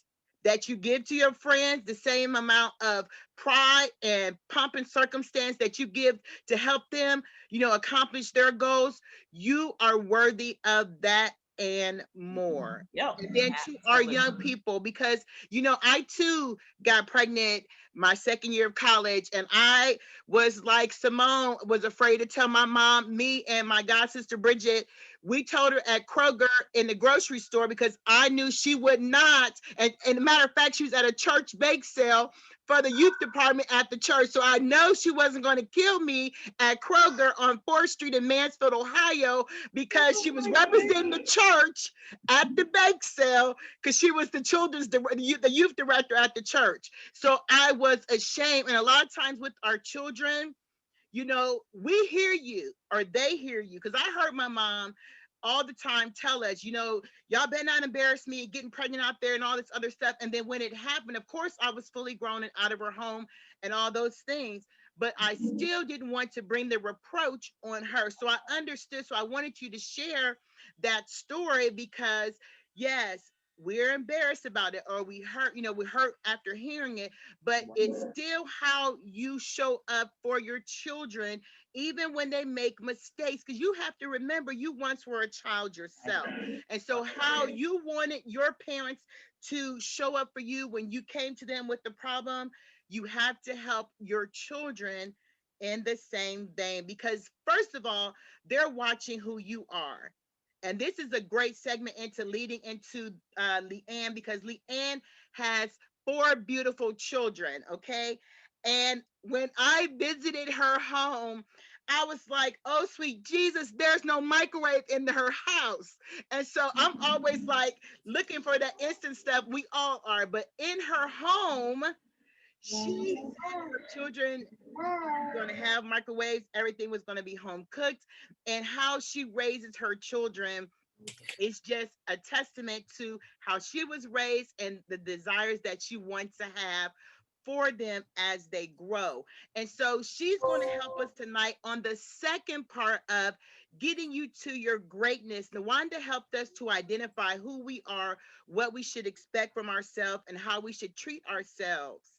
that you give to your friends, the same amount of pride and pomp and circumstance that you give to help them, accomplish their goals, you are worthy of that and more. Yep. And then to our Absolutely. young people, because I too got pregnant my second year of college, and I was like Simone was afraid to tell my mom. Me and my god sister Bridget, we told her at Kroger in the grocery store, because I knew she would not. And a matter of fact, she was at a church bake sale for the youth department at the church. So I know she wasn't going to kill me at Kroger on 4th Street in Mansfield, Ohio, because she was representing the church at the bake sale because she was the youth director at the church. So I was ashamed. And a lot of times with our children, we hear you or they hear you. Because I heard my mom all the time tell us, y'all better not embarrass me getting pregnant out there and all this other stuff. And then when it happened, of course, I was fully grown and out of her home and all those things. But I still didn't want to bring the reproach on her. So I understood. So I wanted you to share that story because, yes, we're embarrassed about it or we hurt after hearing it, but it's still how you show up for your children even when they make mistakes, because you have to remember you once were a child yourself. And so how you wanted your parents to show up for you when you came to them with the problem, you have to help your children in the same vein, because first of all, they're watching who you are. And this is a great segment into leading into LeAnn, because LeAnn has 4 beautiful children, okay? And when I visited her home, I was like, oh, sweet Jesus, there's no microwave in her house. And so I'm always like looking for that instant stuff. We all are. But in her home, she said her children going to have microwaves, everything was going to be home cooked, and how she raises her children is just a testament to how she was raised and the desires that she wants to have for them as they grow. And so she's going to help us tonight on the second part of getting you to your greatness. Nawanda helped us to identify who we are, what we should expect from ourselves, and how we should treat ourselves.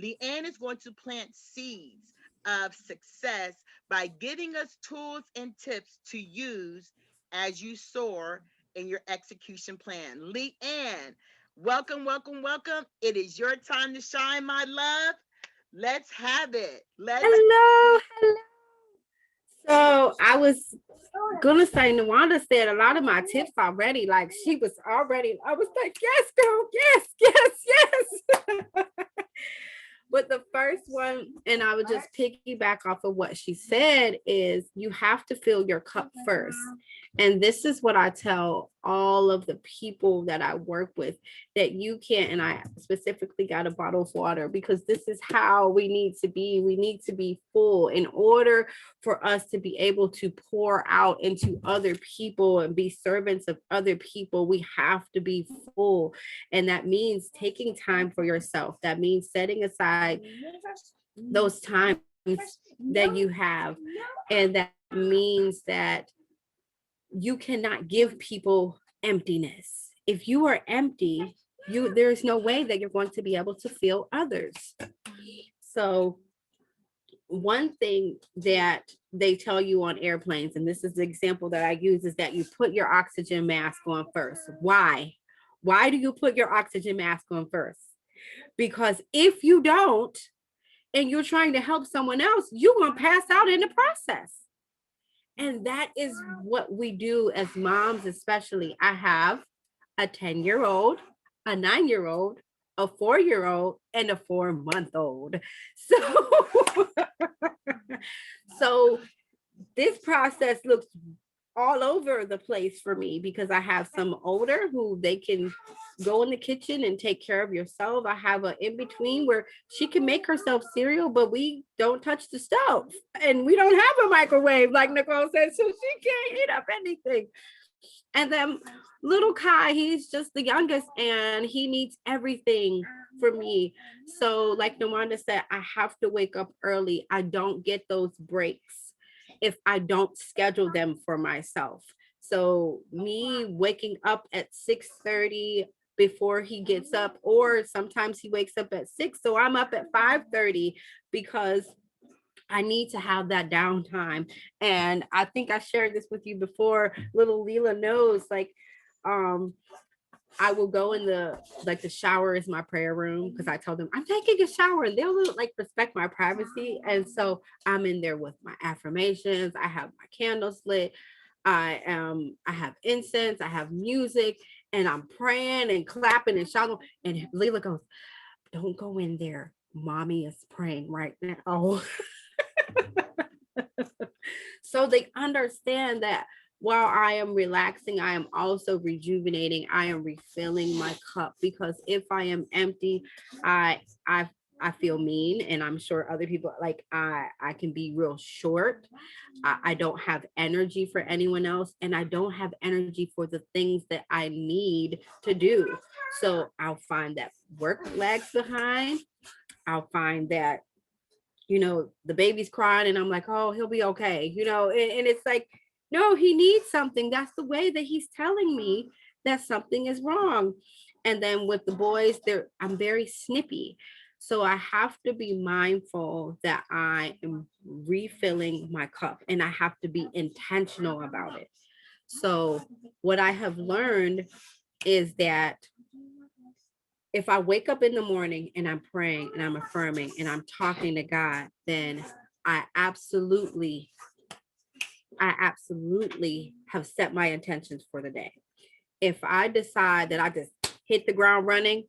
LeAnn is going to plant seeds of success by giving us tools and tips to use as you soar in your execution plan. LeAnn, welcome, welcome, welcome. It is your time to shine, my love. Let's have it. Let's. Hello, hello. So I was gonna say Nawanda said a lot of my tips already. Like she was already, I was like, yes, girl, yes, yes, yes. But the first one, and I would just piggyback off of what she said, is you have to fill your cup first. And this is what I tell all of the people that I work with, that you can't, and I specifically got a bottle of water because this is how we need to be. We need to be full in order for us to be able to pour out into other people and be servants of other people. We have to be full. And that means taking time for yourself. That means setting aside those times that you have. And that means that you cannot give people emptiness. If you are empty, there's no way that you're going to be able to feel others. So one thing that they tell you on airplanes, and this is the example that I use, is that you put your oxygen mask on first. Why? Why do you put your oxygen mask on first? Because if you don't, and you're trying to help someone else, you're going to pass out in the process. And that is what we do as moms, especially. I have a 10-year-old, a 9-year-old, a 4-year-old, and a 4-month-old. So this process looks all over the place for me because I have some older who they can go in the kitchen and take care of yourself. I have an in between where she can make herself cereal, but we don't touch the stove and we don't have a microwave, like Nicole said, so she can't heat up anything. And then little Kai, he's just the youngest and he needs everything for me. So, like Nawanda said, I have to wake up early. I don't get those breaks if I don't schedule them for myself. So, me waking up at 6:30 before he gets up, or sometimes he wakes up at 6, so I'm up at 5:30 because I need to have that downtime. And I think I shared this with you before. Little Leela knows, like, I will go in the shower is my prayer room because I told them I'm taking a shower and they'll like respect my privacy. And so I'm in there with my affirmations. I have my candles lit. I have incense, I have music, and I'm praying and clapping and shouting. And Leela goes, don't go in there. mommy is praying right now. So they understand that while I am relaxing, I am also rejuvenating. I am refilling my cup, because if I am empty, I I I feel mean, and I'm sure other people, like, I can be real short. I don't have energy for anyone else, and I don't have energy for the things that I need to do. So I'll find that work lags behind. I'll find that, the baby's crying, and I'm like, oh, he'll be okay, and it's like, no, he needs something. That's the way that he's telling me that something is wrong. And then with the boys, I'm very snippy. So I have to be mindful that I am refilling my cup, and I have to be intentional about it. So what I have learned is that if I wake up in the morning and I'm praying and I'm affirming and I'm talking to God, then I absolutely, I absolutely have set my intentions for the day. If I decide that I just hit the ground running,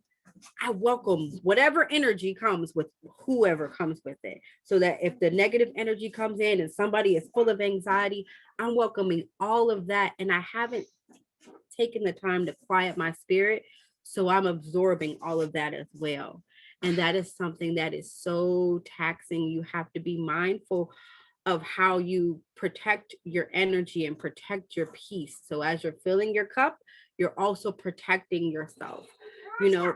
I welcome whatever energy comes with whoever comes with it. So that if the negative energy comes in and somebody is full of anxiety, I'm welcoming all of that. And I haven't taken the time to quiet my spirit. So I'm absorbing all of that as well. And that is something that is so taxing. You have to be mindful of how you protect your energy and protect your peace. So as you're filling your cup, you're also protecting yourself. You know,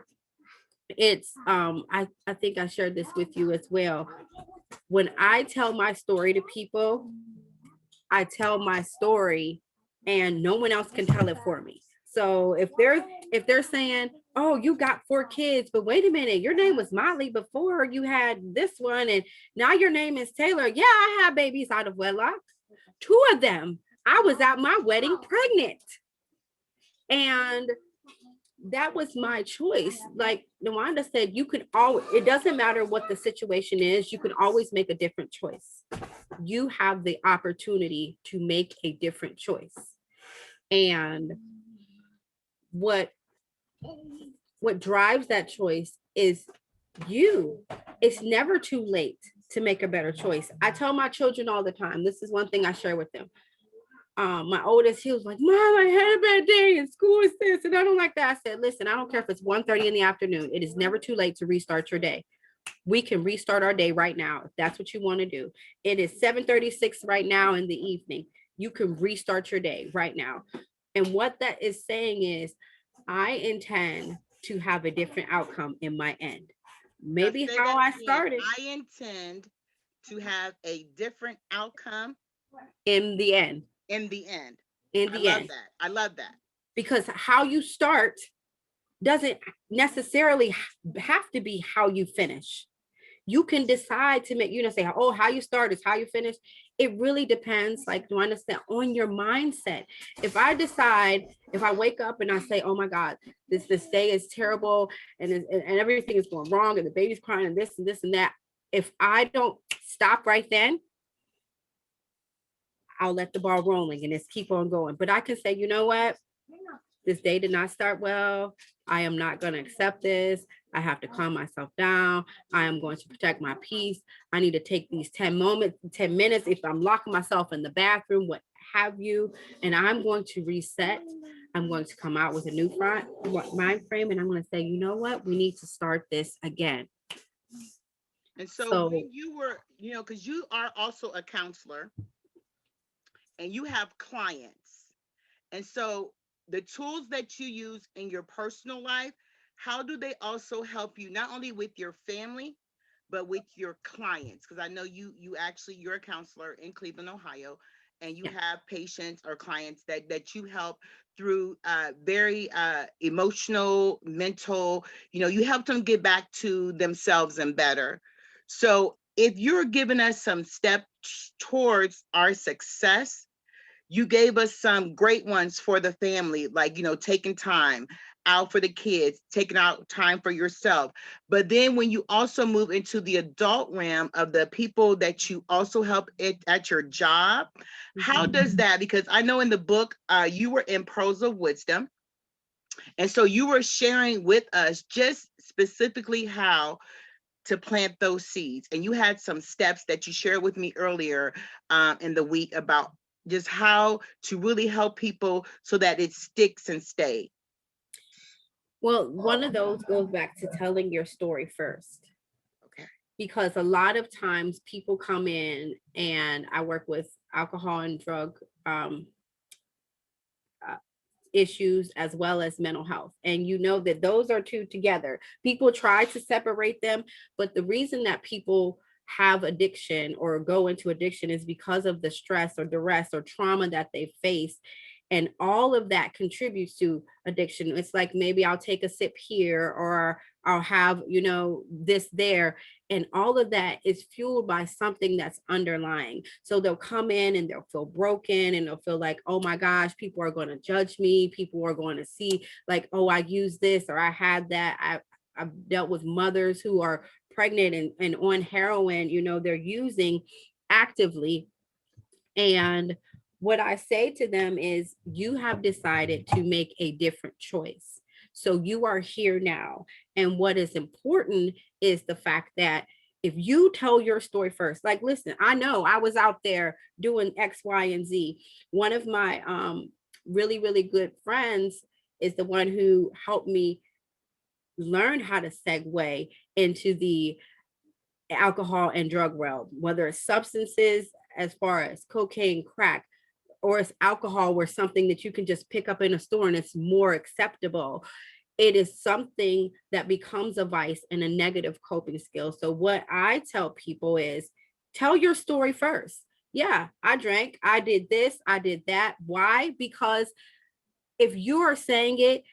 it's I think I shared this with you as well. When I tell my story to people, I tell my story and no one else can tell it for me. So if they're saying, "Oh, you got 4 kids, but wait a minute, your name was Molly before you had this one, and now your name is Taylor." Yeah, I had babies out of wedlock. 2 of them, I was at my wedding pregnant, and that was my choice. Like Nawanda said, you can always, it doesn't matter what the situation is, you can always make a different choice. You have the opportunity to make a different choice. And what what drives that choice is you. It's never too late to make a better choice. I tell my children all the time, this is one thing I share with them. My oldest, he was like, Mom, I had a bad day and school is this, and I don't like that. I said, listen, I don't care if it's 1:30 in the afternoon. It is never too late to restart your day. We can restart our day right now if that's what you want to do. It is 7:36 right now in the evening. You can restart your day right now. And what that is saying is, I intend to have a different outcome in my end. Now Maybe say how that I again. started I intend to have a different outcome in the end. in the end. In I the love end. that. I love that. Because how you start doesn't necessarily have to be how you finish. You can decide to make, say, oh, how you start is how you finish. It really depends, like, do I understand, on your mindset. If I decide, if I wake up and I say, oh my God, this day is terrible, and everything is going wrong, and the baby's crying, and this and that. If I don't stop right then, I'll let the ball rolling and just keep on going. But I can say, you know what? This day did not start well. I am not going to accept this. I have to calm myself down. I am going to protect my peace. I need to take these 10 minutes. If I'm locking myself in the bathroom, what have you, and I'm going to reset. I'm going to come out with a new mind frame, and I'm going to say, you know what? We need to start this again. And so So when you were, because you are also a counselor and you have clients. And so the tools that you use in your personal life, how do they also help you not only with your family, but with your clients? Because I know you're a counselor in Cleveland, Ohio, and you yeah, have patients or clients that you help through very emotional, mental, you help them get back to themselves and better. So if you're giving us some steps towards our success, you gave us some great ones for the family, like, taking time out for the kids, taking out time for yourself. But then when you also move into the adult realm of the people that you also help at your job, how does that? Because I know in the book, you were in Pearls of Wisdom. And so you were sharing with us just specifically how to plant those seeds. And you had some steps that you shared with me earlier in the week about just how to really help people so that it sticks and stays. Well, one of those goes back to telling your story first. Okay. Because a lot of times people come in, and I work with alcohol and drug issues as well as mental health. And you know that those are two together. People try to separate them, but the reason that people have addiction or go into addiction is because of the stress or duress or trauma that they face. And all of that contributes to addiction. It's like maybe I'll take a sip here, or I'll have, this there. And all of that is fueled by something that's underlying. So they'll come in and they'll feel broken, and they'll feel like, oh my gosh, people are going to judge me. People are going to see like, oh, I used this or I had that. I've dealt with mothers who are pregnant and on heroin, they're using actively. And what I say to them is, you have decided to make a different choice. So you are here now. And what is important is the fact that if you tell your story first, like, listen, I know I was out there doing X, Y, and Z. One of my really, really good friends is the one who helped me learn how to segue into the alcohol and drug realm, whether it's substances as far as cocaine, crack, or it's alcohol, where something that you can just pick up in a store and it's more acceptable. It is something that becomes a vice and a negative coping skill. So what I tell people is, tell your story first. Yeah, I drank, I did this, I did that. Why? Because if you are saying it,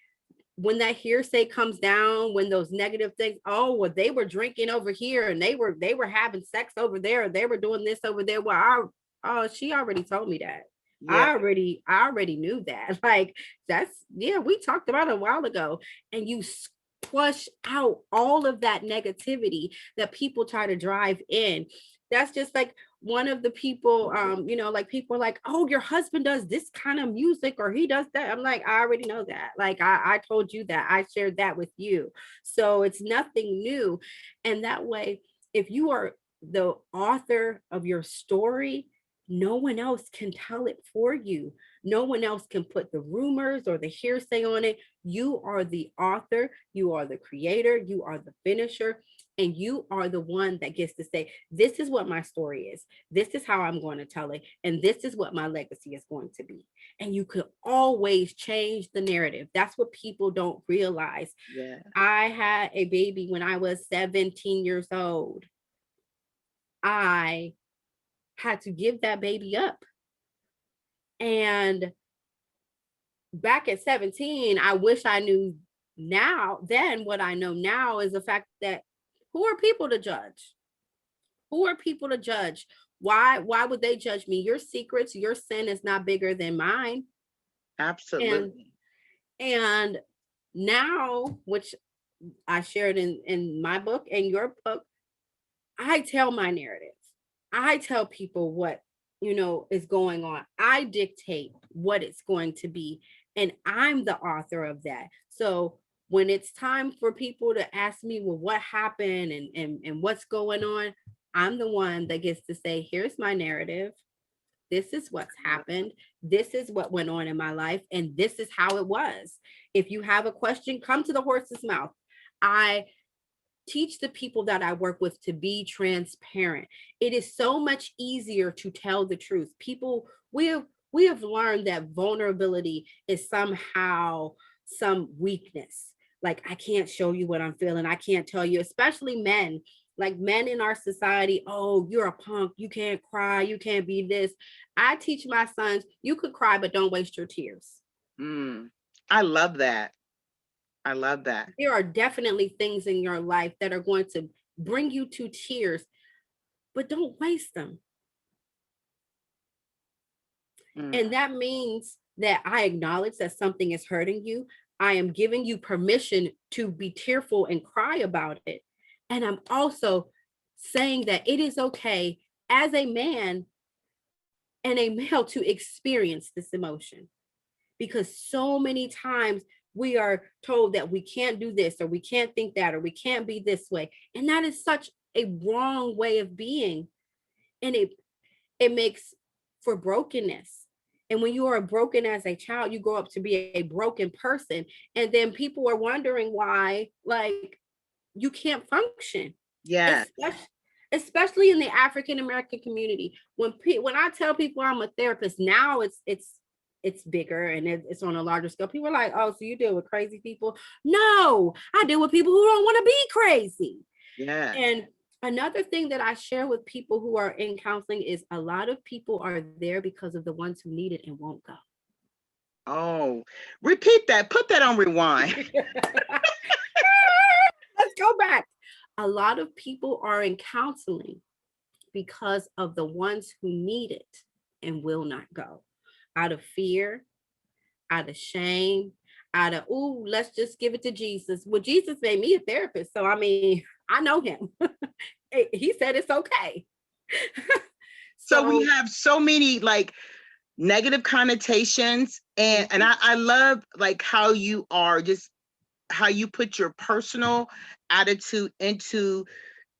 when that hearsay comes down, when those negative things, oh, well, they were drinking over here, and they were having sex over there, or they were doing this over there. Well, she already told me that. Yeah. I already knew that. Like, we talked about it a while ago. And you flush out all of that negativity that people try to drive in. That's just like one of the people, like people are like, oh, your husband does this kind of music, or he does that. I'm like, I already know that. Like, I told you that. I shared that with you. So it's nothing new. And that way, if you are the author of your story, no one else can tell it for you. No one else can put the rumors or the hearsay on it. You are the author, you are the creator, you are the finisher, and you are the one that gets to say, this is what my story is. This is how I'm going to tell it. And this is what my legacy is going to be. And you could always change the narrative. That's what people don't realize. Yeah. I had a baby when I was 17 years old. I had to give that baby up. And back at 17, I wish I knew then what I know now is the fact that, who are people to judge? Who are people to judge? Why would they judge me? Your secrets, your sin is not bigger than mine. Absolutely. And now, which I shared in my book and your book, I tell my narrative. I tell people what, is going on. I dictate what it's going to be. And I'm the author of that. So when it's time for people to ask me, well, what happened and what's going on, I'm the one that gets to say, here's my narrative. This is what's happened. This is what went on in my life. And this is how it was. If you have a question, come to the horse's mouth. I teach the people that I work with to be transparent. It is so much easier to tell the truth. People, we have learned that vulnerability is somehow some weakness. Like, I can't show you what I'm feeling. I can't tell you, especially men. Like, men in our society, oh, you're a punk. You can't cry. You can't be this. I teach my sons, you could cry, but don't waste your tears. I love that. I love that. There are definitely things in your life that are going to bring you to tears, but don't waste them. And that means that I acknowledge that something is hurting you. I am giving you permission to be tearful and cry about it. And I'm also saying that it is okay as a man and a male to experience this emotion. Because so many times we are told that we can't do this, or we can't think that, or we can't be this way. And that is such a wrong way of being. And it makes for brokenness. And when you are broken as a child, you grow up to be a broken person. And then people are wondering why, like, you can't function. Yeah. Especially in the African American community. When I tell people I'm a therapist now, it's bigger and it's on a larger scale. People are like, oh, so you deal with crazy people? No, I deal with people who don't want to be crazy. Yeah. And another thing that I share with people who are in counseling is a lot of people are there because of the ones who need it and won't go. Oh, repeat that. Put that on rewind. Let's go back. A lot of people are in counseling because of the ones who need it and will not go, out of fear, out of shame, out of, ooh, let's just give it to Jesus. Well, Jesus made me a therapist. So, I mean, I know him. He said it's okay. So we have so many like negative connotations, and I love like how you are, just how you put your personal attitude into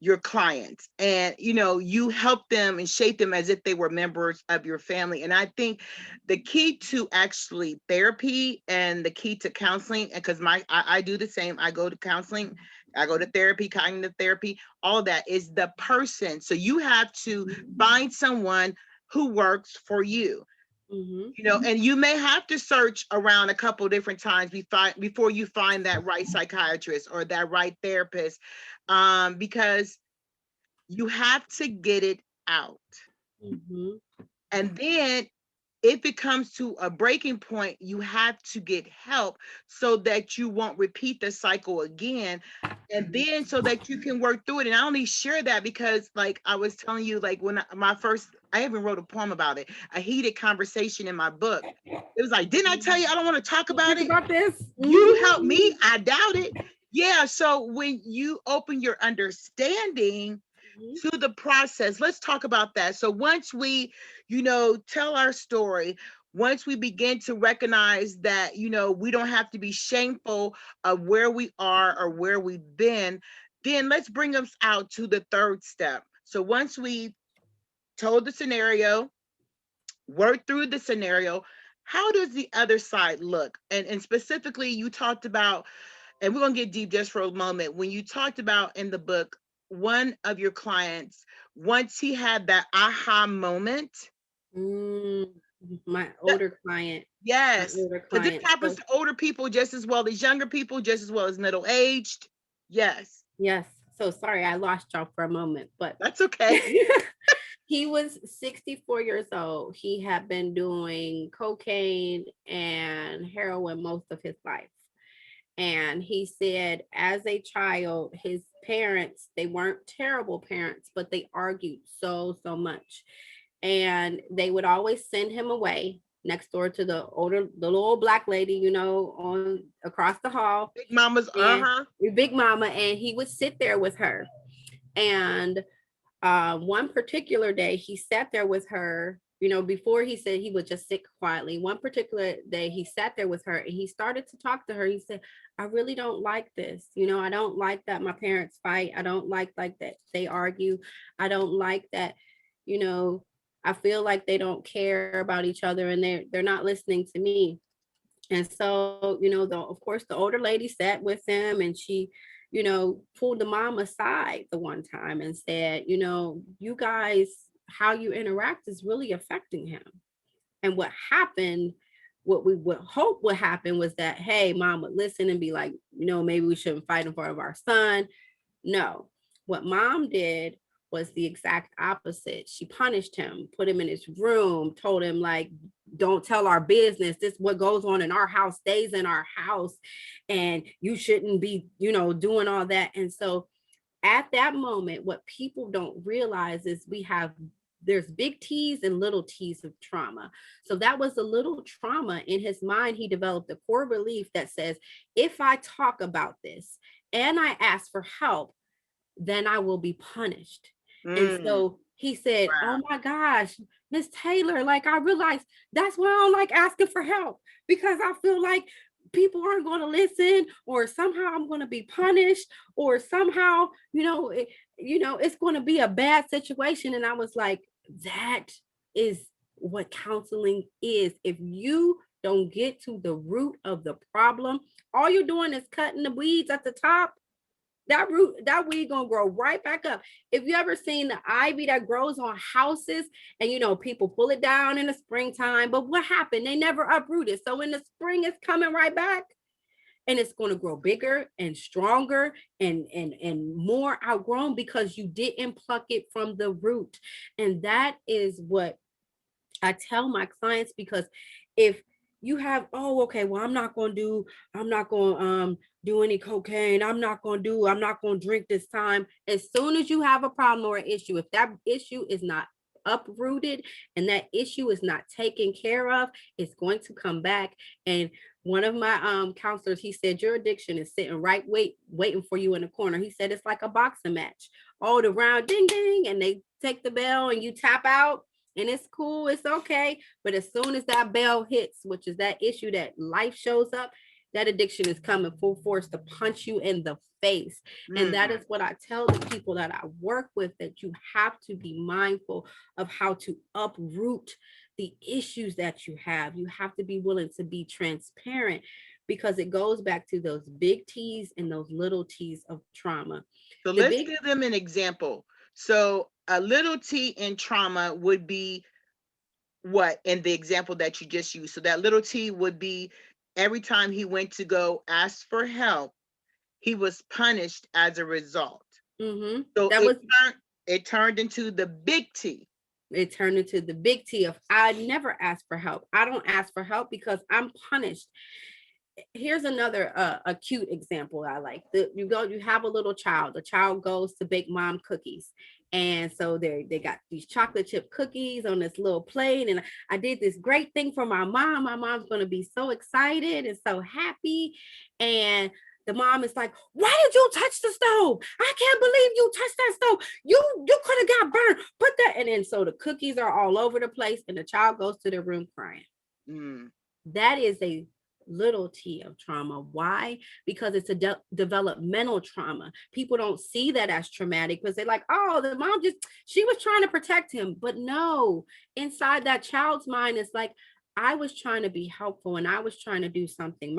your clients, and you help them and shape them as if they were members of your family. And I think the key to actually therapy and the key to counseling, because I do the same. I go to counseling, I go to therapy, cognitive therapy, all that is the person. So you have to find someone who works for you. And you may have to search around a couple different times before you find that right psychiatrist or that right therapist, because you have to get it out. And then if it comes to a breaking point, you have to get help so that you won't repeat the cycle again. And then so that you can work through it. And I only share that because, like I was telling you, like when I even wrote a poem about it, a heated conversation in my book. It was like, didn't I tell you I don't want to talk about it? About this? You help me. I doubt it. Yeah. So when you open your understanding to the process, let's talk about that. So once we, tell our story, once we begin to recognize that, we don't have to be shameful of where we are or where we've been, then let's bring us out to the third step. So once we told the scenario, work through the scenario, how does the other side look? And specifically, you talked about, and we're going to get deep just for a moment, when you talked about in the book, one of your clients, once he had that aha moment. My older client. Yes, because this happens to older people just as well as younger people, just as well as middle-aged. Yes. So sorry, I lost y'all for a moment, but that's okay. He was 64 years old. He had been doing cocaine and heroin most of his life. And he said, as a child, his parents, they weren't terrible parents, but they argued so much. And they would always send him away next door to the little old black lady, on across the hall. Big Mama's, Big Mama. And he would sit there with her. And one particular day, he sat there with her. Before he said he would just sit quietly. One particular day, he sat there with her and he started to talk to her. He said, I really don't like this. I don't like that my parents fight. I don't like that they argue. I don't like that, I feel like they don't care about each other and they're not listening to me. And so, of course, the older lady sat with him and she, pulled the mom aside the one time and said, you guys, how you interact is really affecting him. And what we would hope would happen was that, hey, mom would listen and be like, maybe we shouldn't fight in front of our son. No, what mom did was the exact opposite. She punished him, put him in his room, told him like, don't tell our business. This what goes on in our house stays in our house. And you shouldn't be, doing all that. And so at that moment, what people don't realize is there's big T's and little T's of trauma. So that was a little trauma in his mind. He developed a core belief that says, if I talk about this and I ask for help, then I will be punished. And so he said, wow. Oh my gosh, Miss Taylor, like I realized that's why I don't like asking for help, because I feel like people aren't going to listen, or somehow I'm going to be punished, or somehow, it's going to be a bad situation. And I was like, that is what counseling is. If you don't get to the root of the problem, all you're doing is cutting the weeds at the top. That weed gonna grow right back up. If you ever seen the ivy that grows on houses, and people pull it down in the springtime, but what happened? They never uprooted. So in the spring, it's coming right back, and it's going to grow bigger and stronger and more outgrown, because you didn't pluck it from the root. And that is what I tell my clients, because if you have, oh, okay, well, I'm not going to do any cocaine. I'm not going to drink this time. As soon as you have a problem or an issue, if that issue is not uprooted and that issue is not taken care of, it's going to come back. And one of my counselors, he said, your addiction is sitting right waiting for you in the corner. He said, it's like a boxing match. Oh, the round, ding, ding, and they take the bell and you tap out. And it's cool, it's okay. But as soon as that bell hits, which is that issue, that life shows up, that addiction is coming full force to punch you in the face. And that is what I tell the people that I work with, that you have to be mindful of how to uproot the issues that you have. You have to be willing to be transparent, because it goes back to those big T's and those little T's of trauma. So let's give them an example. So a little T in trauma would be what in the example that you just used. So that little T would be every time he went to go ask for help, he was punished as a result. So it turned into the big T. It turned into the big T of, I never ask for help. I don't ask for help because I'm punished. Here's another acute example I like. You have a little child. The child goes to bake mom cookies. And so they got these chocolate chip cookies on this little plate. And I did this great thing for my mom. My mom's going to be so excited and so happy. And the mom is like, why did you touch the stove? I can't believe you touched that stove. You could have got burned. Put that. And then so the cookies are all over the place, and the child goes to their room crying. That is a little T of trauma. Why? Because it's a developmental trauma. People don't see that as traumatic, because they're like, oh, the mom she was trying to protect him. But no, inside that child's mind is like, I was trying to be helpful and I was trying to do something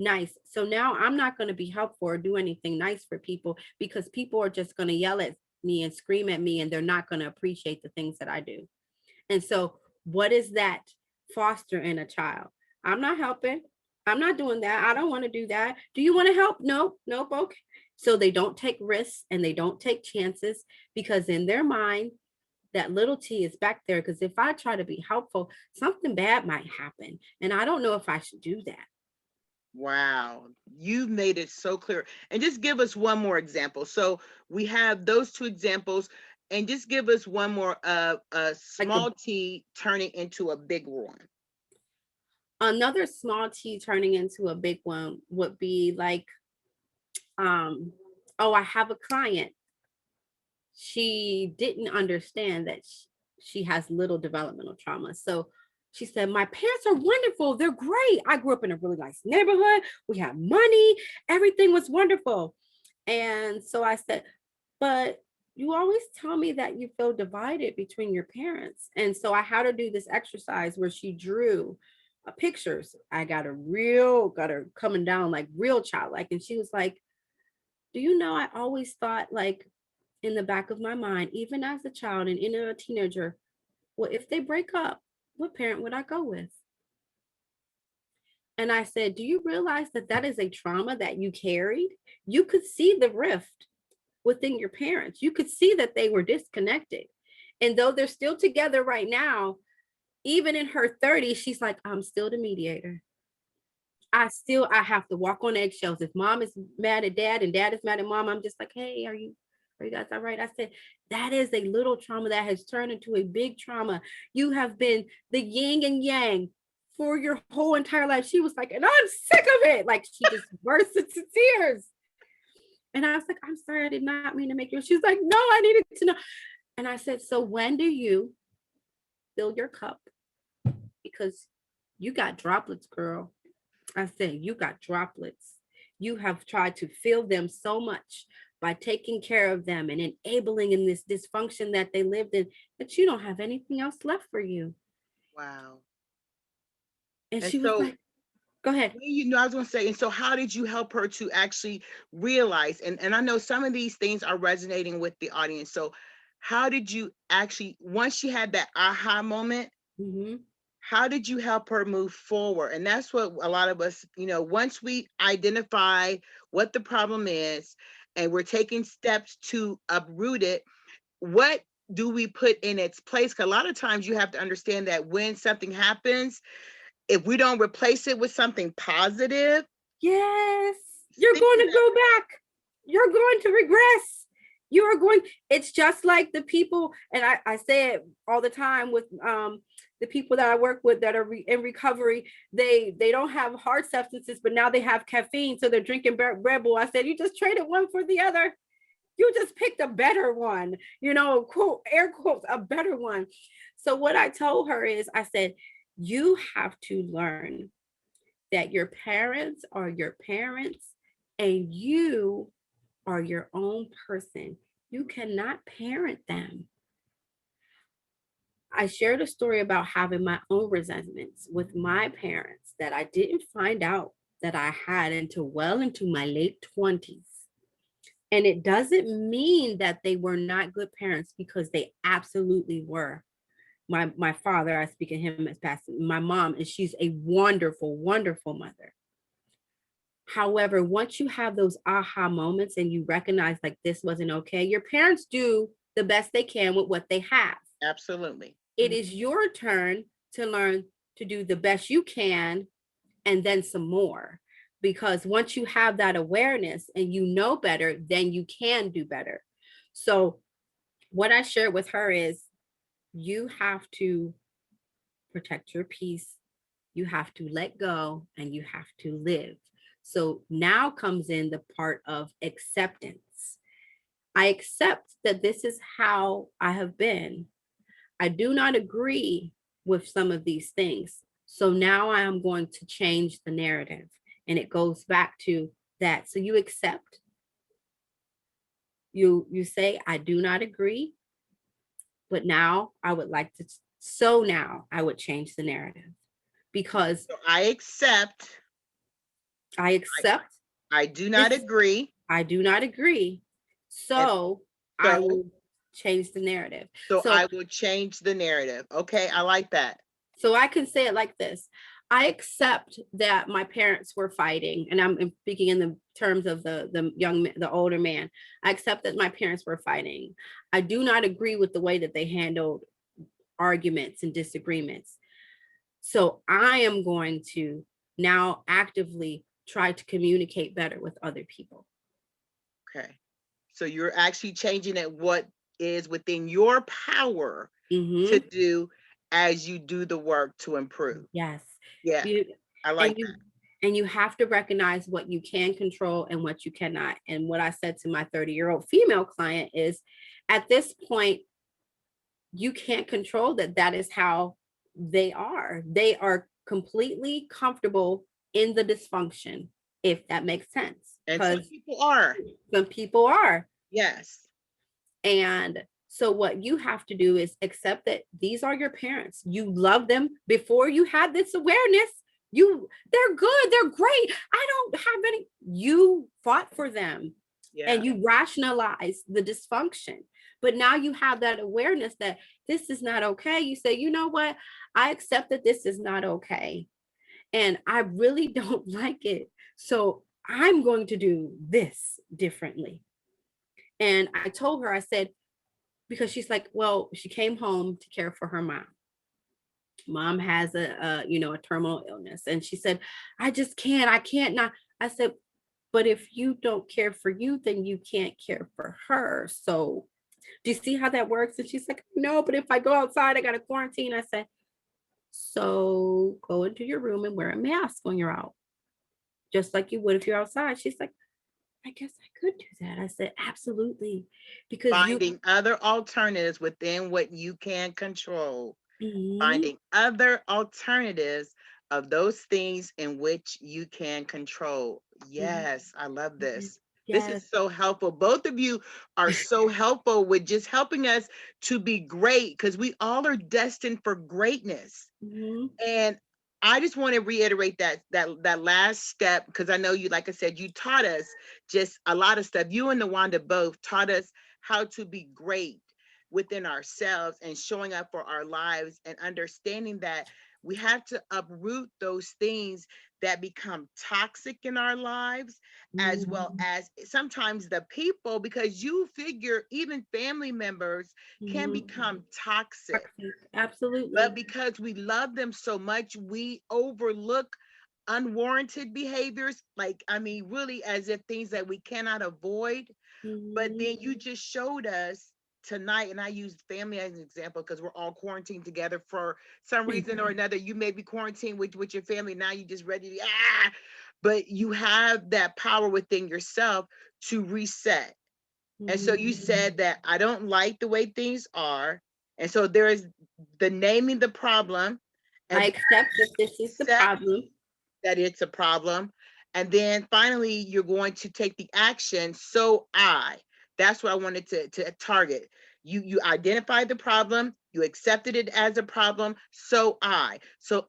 nice. So now I'm not going to be helpful or do anything nice for people, because people are just going to yell at me and scream at me, and they're not going to appreciate the things that I do. And so what is that foster in a child? I'm not helping. I'm not doing that. I don't want to do that. Do you want to help? Nope. Okay. So they don't take risks and they don't take chances, because in their mind, that little T is back there. Because if I try to be helpful, something bad might happen. And I don't know if I should do that. Wow. You've made it so clear. And just give us one more example. So we have those two examples, and just give us one more of a small T turning into a big one. Another small T turning into a big one would be like, I have a client. She didn't understand that she has little developmental trauma. So she said, my parents are wonderful. They're great. I grew up in a really nice neighborhood. We had money. Everything was wonderful. And so I said, but you always tell me that you feel divided between your parents. And so I had her do this exercise where she drew pictures. I got her coming down like real childlike. And she was like, do you know, I always thought, like, in the back of my mind, even as a child and in a teenager, well, if they break up, what parent would I go with? And I said, do you realize that that is a trauma that you carried? You could see the rift within your parents. You could see that they were disconnected. And though they're still together right now, even in her 30s, she's like, I'm still the mediator. I have to walk on eggshells. If mom is mad at dad and dad is mad at mom, I'm just like, hey, are you guys all right? I said, that is a little trauma that has turned into a big trauma. You have been the yin and yang for your whole entire life. She was like, and I'm sick of it. Like, she just burst into tears. And I was like, I'm sorry, I did not mean to make you. She's like, no, I needed to know. And I said, so when do you fill your cup? Because you got droplets, girl. I said, you got droplets. You have tried to fill them so much by taking care of them and enabling in this dysfunction that they lived in that you don't have anything else left for you. Wow. And And she was so, like, go ahead. I was going to say, and so how did you help her to actually realize? And I know some of these things are resonating with the audience. So, how did you actually, once she had that aha moment, Mm-hmm. how did you help her move forward? And that's what a lot of us, once we identify what the problem is and we're taking steps to uproot it, what do we put in its place? Because a lot of times you have to understand that when something happens, if we don't replace it with something positive, Yes, you're think going of to go back. You're going to regress. You are going, it's just like the people, and I say it all the time with the people that I work with that are in recovery. They don't have hard substances, but now they have caffeine, so they're drinking Red Bull. I said, you just traded one for the other. You just picked a better one, quote, air quotes, a better one. So what I told her is, I said, you have to learn that your parents are your parents and you are your own person. You cannot parent them. I shared a story about having my own resentments with my parents that I didn't find out that I had until well into my late 20s. And it doesn't mean that they were not good parents, because they absolutely were. My father, I speak of him as pastor, my mom, and she's a wonderful, wonderful mother. However, once you have those aha moments and you recognize like this wasn't okay, your parents do the best they can with what they have. absolutely. It is your turn to learn to do the best you can and then some more. Because once you have that awareness and you know better, then you can do better. So, what I shared with her is you have to protect your peace, you have to let go, and you have to live. So now comes in the part of acceptance. I accept that this is how I have been. I do not agree with some of these things. So now I am going to change the narrative. And it goes back to that. So you accept, you say, I do not agree, but now I would like to, so now I would change the narrative because So I accept. I accept I do not this. agree. I do not agree. And So I so, will change the narrative. so So I will change the narrative. Okay, I like that. so I can say it like this. I accept that my parents were fighting, and I'm speaking in the terms of the older man. I accept that my parents were fighting. I do not agree with the way that they handled arguments and disagreements. So I am going to now actively try to communicate better with other people. Okay. So you're actually changing it what is within your power to Mm-hmm. do as you do the work to improve. Yes. Yeah, You I and like you that. and you have to recognize what you can control and what you cannot. And what I said to my 30-year-old female client is, at this point, you can't control that. That is how they are. They are completely comfortable in the dysfunction, if that makes sense. And some Because people are. some people are. Yes. And so what you have to do is accept that these are your parents. You love them before you had this awareness. They're good, they're great. I don't have any. You fought for them Yeah. and you rationalize the dysfunction. But now you have that awareness that this is not okay. You say, you know what? I accept that this is not okay. And I really don't like it. So I'm going to do this differently. And I told her, I said, because she's like, well, she came home to care for her mom. Mom has a terminal illness. And she said, I can't not. I said, but if you don't care for you, then you can't care for her. So do you see how that works? And she's like, no, but if I go outside, I got to quarantine. I said, so go into your room and wear a mask when you're out, just like you would if you're outside. She's like, I guess I could do that. I said, absolutely. Because Finding other alternatives within what you can control. Mhm. Finding other alternatives of those things in which you can control. Yes, I love this. This is Yes. so helpful. Both of you are so helpful with just helping us to be great because we all are destined for greatness. Mm-hmm. And I just want to reiterate that last step because I know you, like I said, you taught us just a lot of stuff. You and Nawanda both taught us how to be great within ourselves and showing up for our lives and understanding that we have to uproot those things that become toxic in our lives, as well as sometimes the people, because you figure even family members can Mm-hmm. become toxic. But Absolutely. because we love them so much, we overlook unwarranted behaviors. Like, I mean, really, as if things that we cannot avoid. But Mm-hmm. then you just showed us tonight, and I used family as an example because we're all quarantined together for some reason or another. You may be quarantined with your family. Now you just ready to, but you have that power within yourself to reset. And so you Mm-hmm. said that I don't like the way things are. And so there is the naming the problem, and I we accept that this is the accept problem. that it's a problem. And then finally, you're going to take the action. So that's what I wanted to target. You identified the problem, you accepted it as a problem. So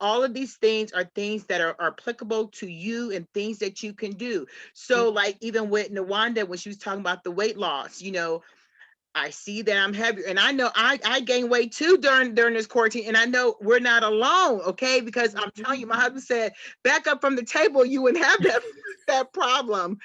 all of these things are things that are applicable to you and things that you can do. So like even with Nawanda, when she was talking about the weight loss, I see that I'm heavier, and I know I gained weight too during this quarantine, and I know we're not alone, okay? Because I'm telling you, my husband said, back up from the table, you wouldn't have that problem.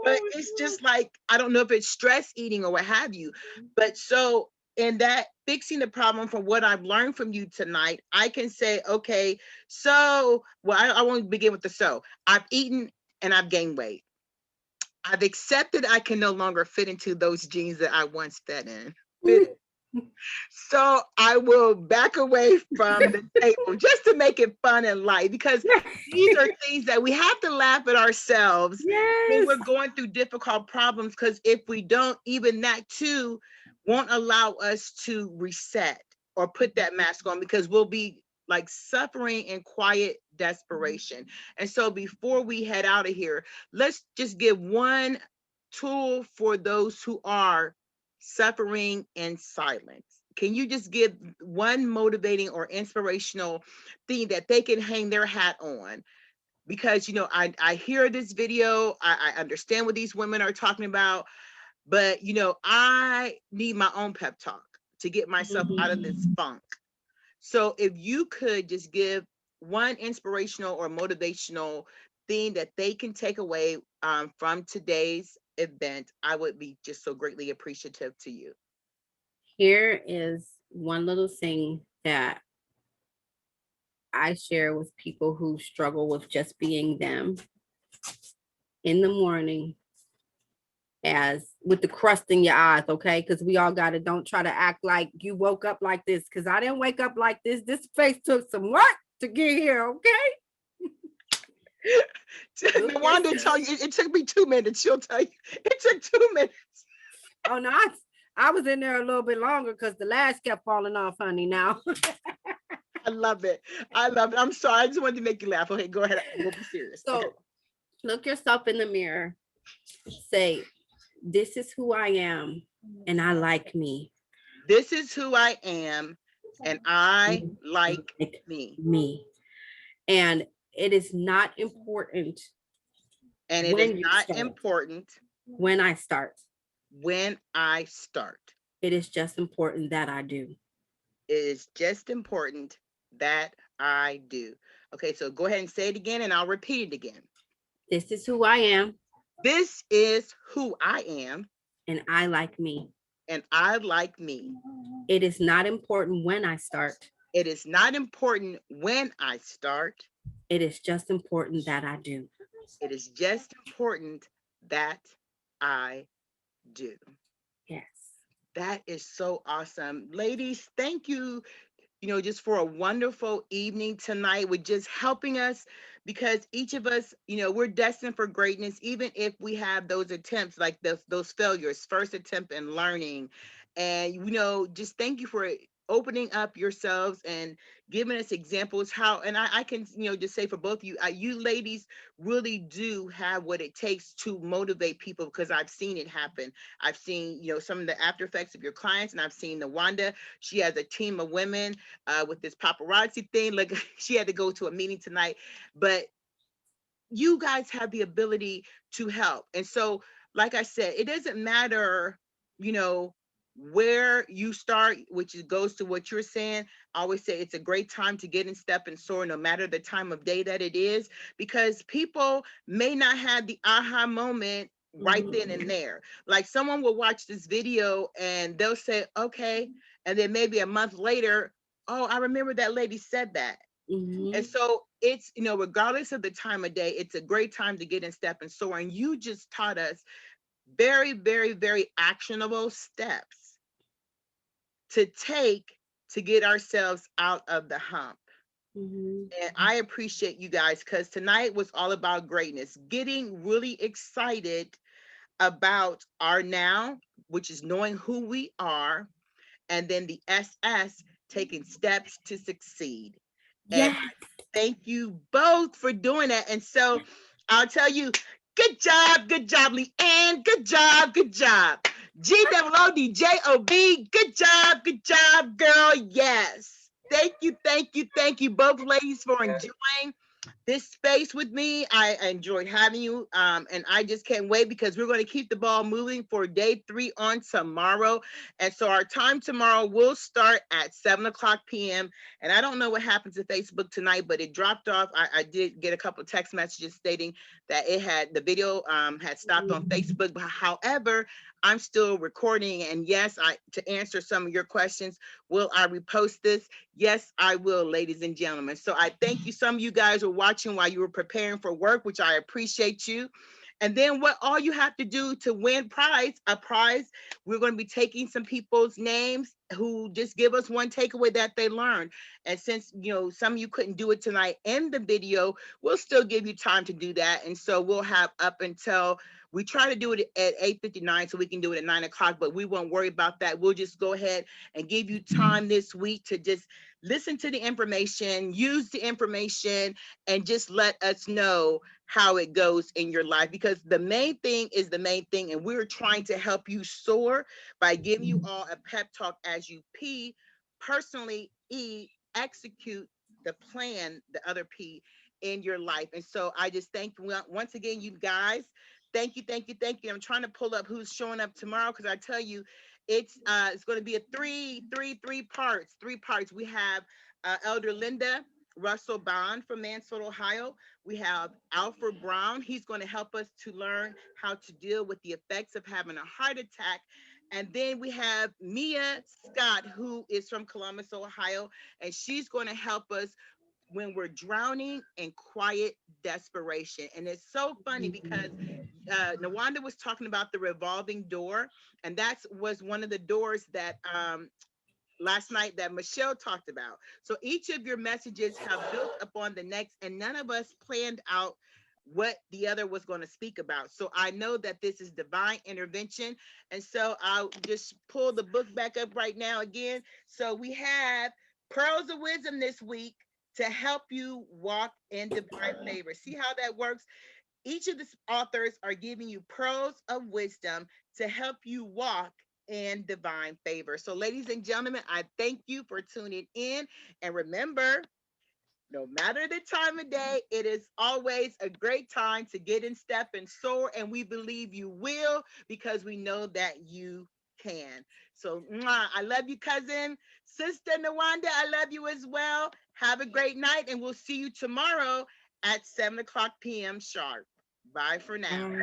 But Oh it's my just like I don't know if it's stress eating or what have you. But so in that fixing the problem from what I've learned from you tonight, I can say, okay, so I won't begin with the so. I've eaten and I've gained weight. I've accepted I can no longer fit into those jeans that I once fit in. So I will back away from the table just to make it fun and light because God. these are things that we have to laugh at ourselves when Yes. we're going through difficult problems. Because if we don't, even that too won't allow us to reset or put that mask on because we'll be like suffering in quiet desperation. And so before we head out of here, let's just give one tool for those who are suffering in silence. Can you just give one motivating or inspirational thing that they can hang their hat on? Because I hear this video, I understand what these women are talking about, but I need my own pep talk to get myself out of this funk. So if you could just give one inspirational or motivational thing that they can take away from today's event, I would be just so greatly appreciative to you. Here is one little thing that I share with people who struggle with just being them in the morning, as with the crust in your eyes, okay? Because we all got it. Don't try to act like you woke up like this, because I didn't wake up like this. This face took some work to get here, okay? Look Nawanda yourself. tell you it took me 2 minutes. She'll tell you it took 2 minutes. Oh no, I was in there a little bit longer because the lash kept falling off, honey. Now, I love it. I love it. I'm sorry. I just wanted to make you laugh. Okay, go ahead. We'll be serious. Okay. so look yourself in the mirror. Say, "This is who I am, and I like me." This is who I am, and I like Like me. me. And it is not important And it is when you not start. important When I start, when I start. it is just important that I do. It is just important that I do. Okay, so go ahead and say it again, and I'll repeat it again. This is who I am, This is who I am, and I like me. and I like me. It is not important when I start. It is not important when I start. It is just important that I do. It is just important that I do. Yes. That is so awesome. Ladies, thank you, just for a wonderful evening tonight with just helping us because each of us, we're destined for greatness, even if we have those attempts, like those failures, first attempt in learning. And, just thank you for opening up yourselves and giving us examples how, and I can, just say for both of you, you ladies really do have what it takes to motivate people, because I've seen it happen. I've seen, some of the after effects of your clients, and I've seen Nawanda. She has a team of women with this paparazzi thing. Like, she had to go to a meeting tonight, but you guys have the ability to help. And so, like I said, it doesn't matter, you know, where you start, which goes to what you're saying. I always say it's a great time to get in step and soar, no matter the time of day that it is, because people may not have the aha moment right then and there. Like, someone will watch this video and they'll say, okay, and then maybe a month later, oh, I remember that lady said that. And so it's, regardless of the time of day, it's a great time to get in step and soar. And you just taught us very, very, very actionable steps to take to get ourselves out of the hump. And I appreciate you guys, because tonight was all about greatness, getting really excited about our now, which is knowing who we are, and then the SS, taking steps to succeed. And Yes. thank you both for doing that. And so I'll tell you, good job, LeAnn. Good job, good job. GOODJOB, good job, girl. Yes. Thank you, both ladies, for enjoying this space with me. I enjoyed having you. And I just can't wait, because we're going to keep the ball moving for day 3 on tomorrow. And so our time tomorrow will start at 7:00 p.m. And I don't know what happened to Facebook tonight, but it dropped off. I did get a couple of text messages stating that the video had stopped on Facebook. But however, I'm still recording. And yes, to answer some of your questions, will I repost this? Yes, I will, ladies and gentlemen. So I thank you. Some of you guys were watching while you were preparing for work, which I appreciate you. And then what all you have to do to win a prize, we're going to be taking some people's names who just give us one takeaway that they learned. And since, some of you couldn't do it tonight in the video, we'll still give you time to do that. And so we'll have up until, we try to do it at 8:59 so we can do it at 9:00, but we won't worry about that. We'll just go ahead and give you time this week to just listen to the information, use the information, and just let us know how it goes in your life, because the main thing is the main thing. And we're trying to help you soar by giving you all a pep talk as you P, personally execute the plan, the other P, in your life. And so I just thank you once again, you guys. Thank you, thank you, thank you. I'm trying to pull up who's showing up tomorrow, because I tell you, it's going to be a three parts. We have Elder Linda Russell Bond from Mansfield, Ohio. We have Alfred Brown. He's going to help us to learn how to deal with the effects of having a heart attack. And then we have Mia Scott, who is from Columbus, Ohio, and she's going to help us when we're drowning in quiet desperation. And it's so funny, because Nawanda was talking about the revolving door, and that was one of the doors that last night that Michelle talked about. So each of your messages have built upon the next, and none of us planned out what the other was going to speak about. So I know that this is divine intervention. And so I'll just pull the book back up right now again. So we have Pearls of Wisdom this week to help you walk in divine favor. See how that works? Each of the authors are giving you pearls of wisdom to help you walk in divine favor. So, ladies and gentlemen, I thank you for tuning in. And remember, no matter the time of day, it is always a great time to get in step and soar. And we believe you will, because we know that you can. So, I love you, cousin. Sister Nawanda, I love you as well. Have a great night, and we'll see you tomorrow at 7:00 p.m. sharp. Bye for now.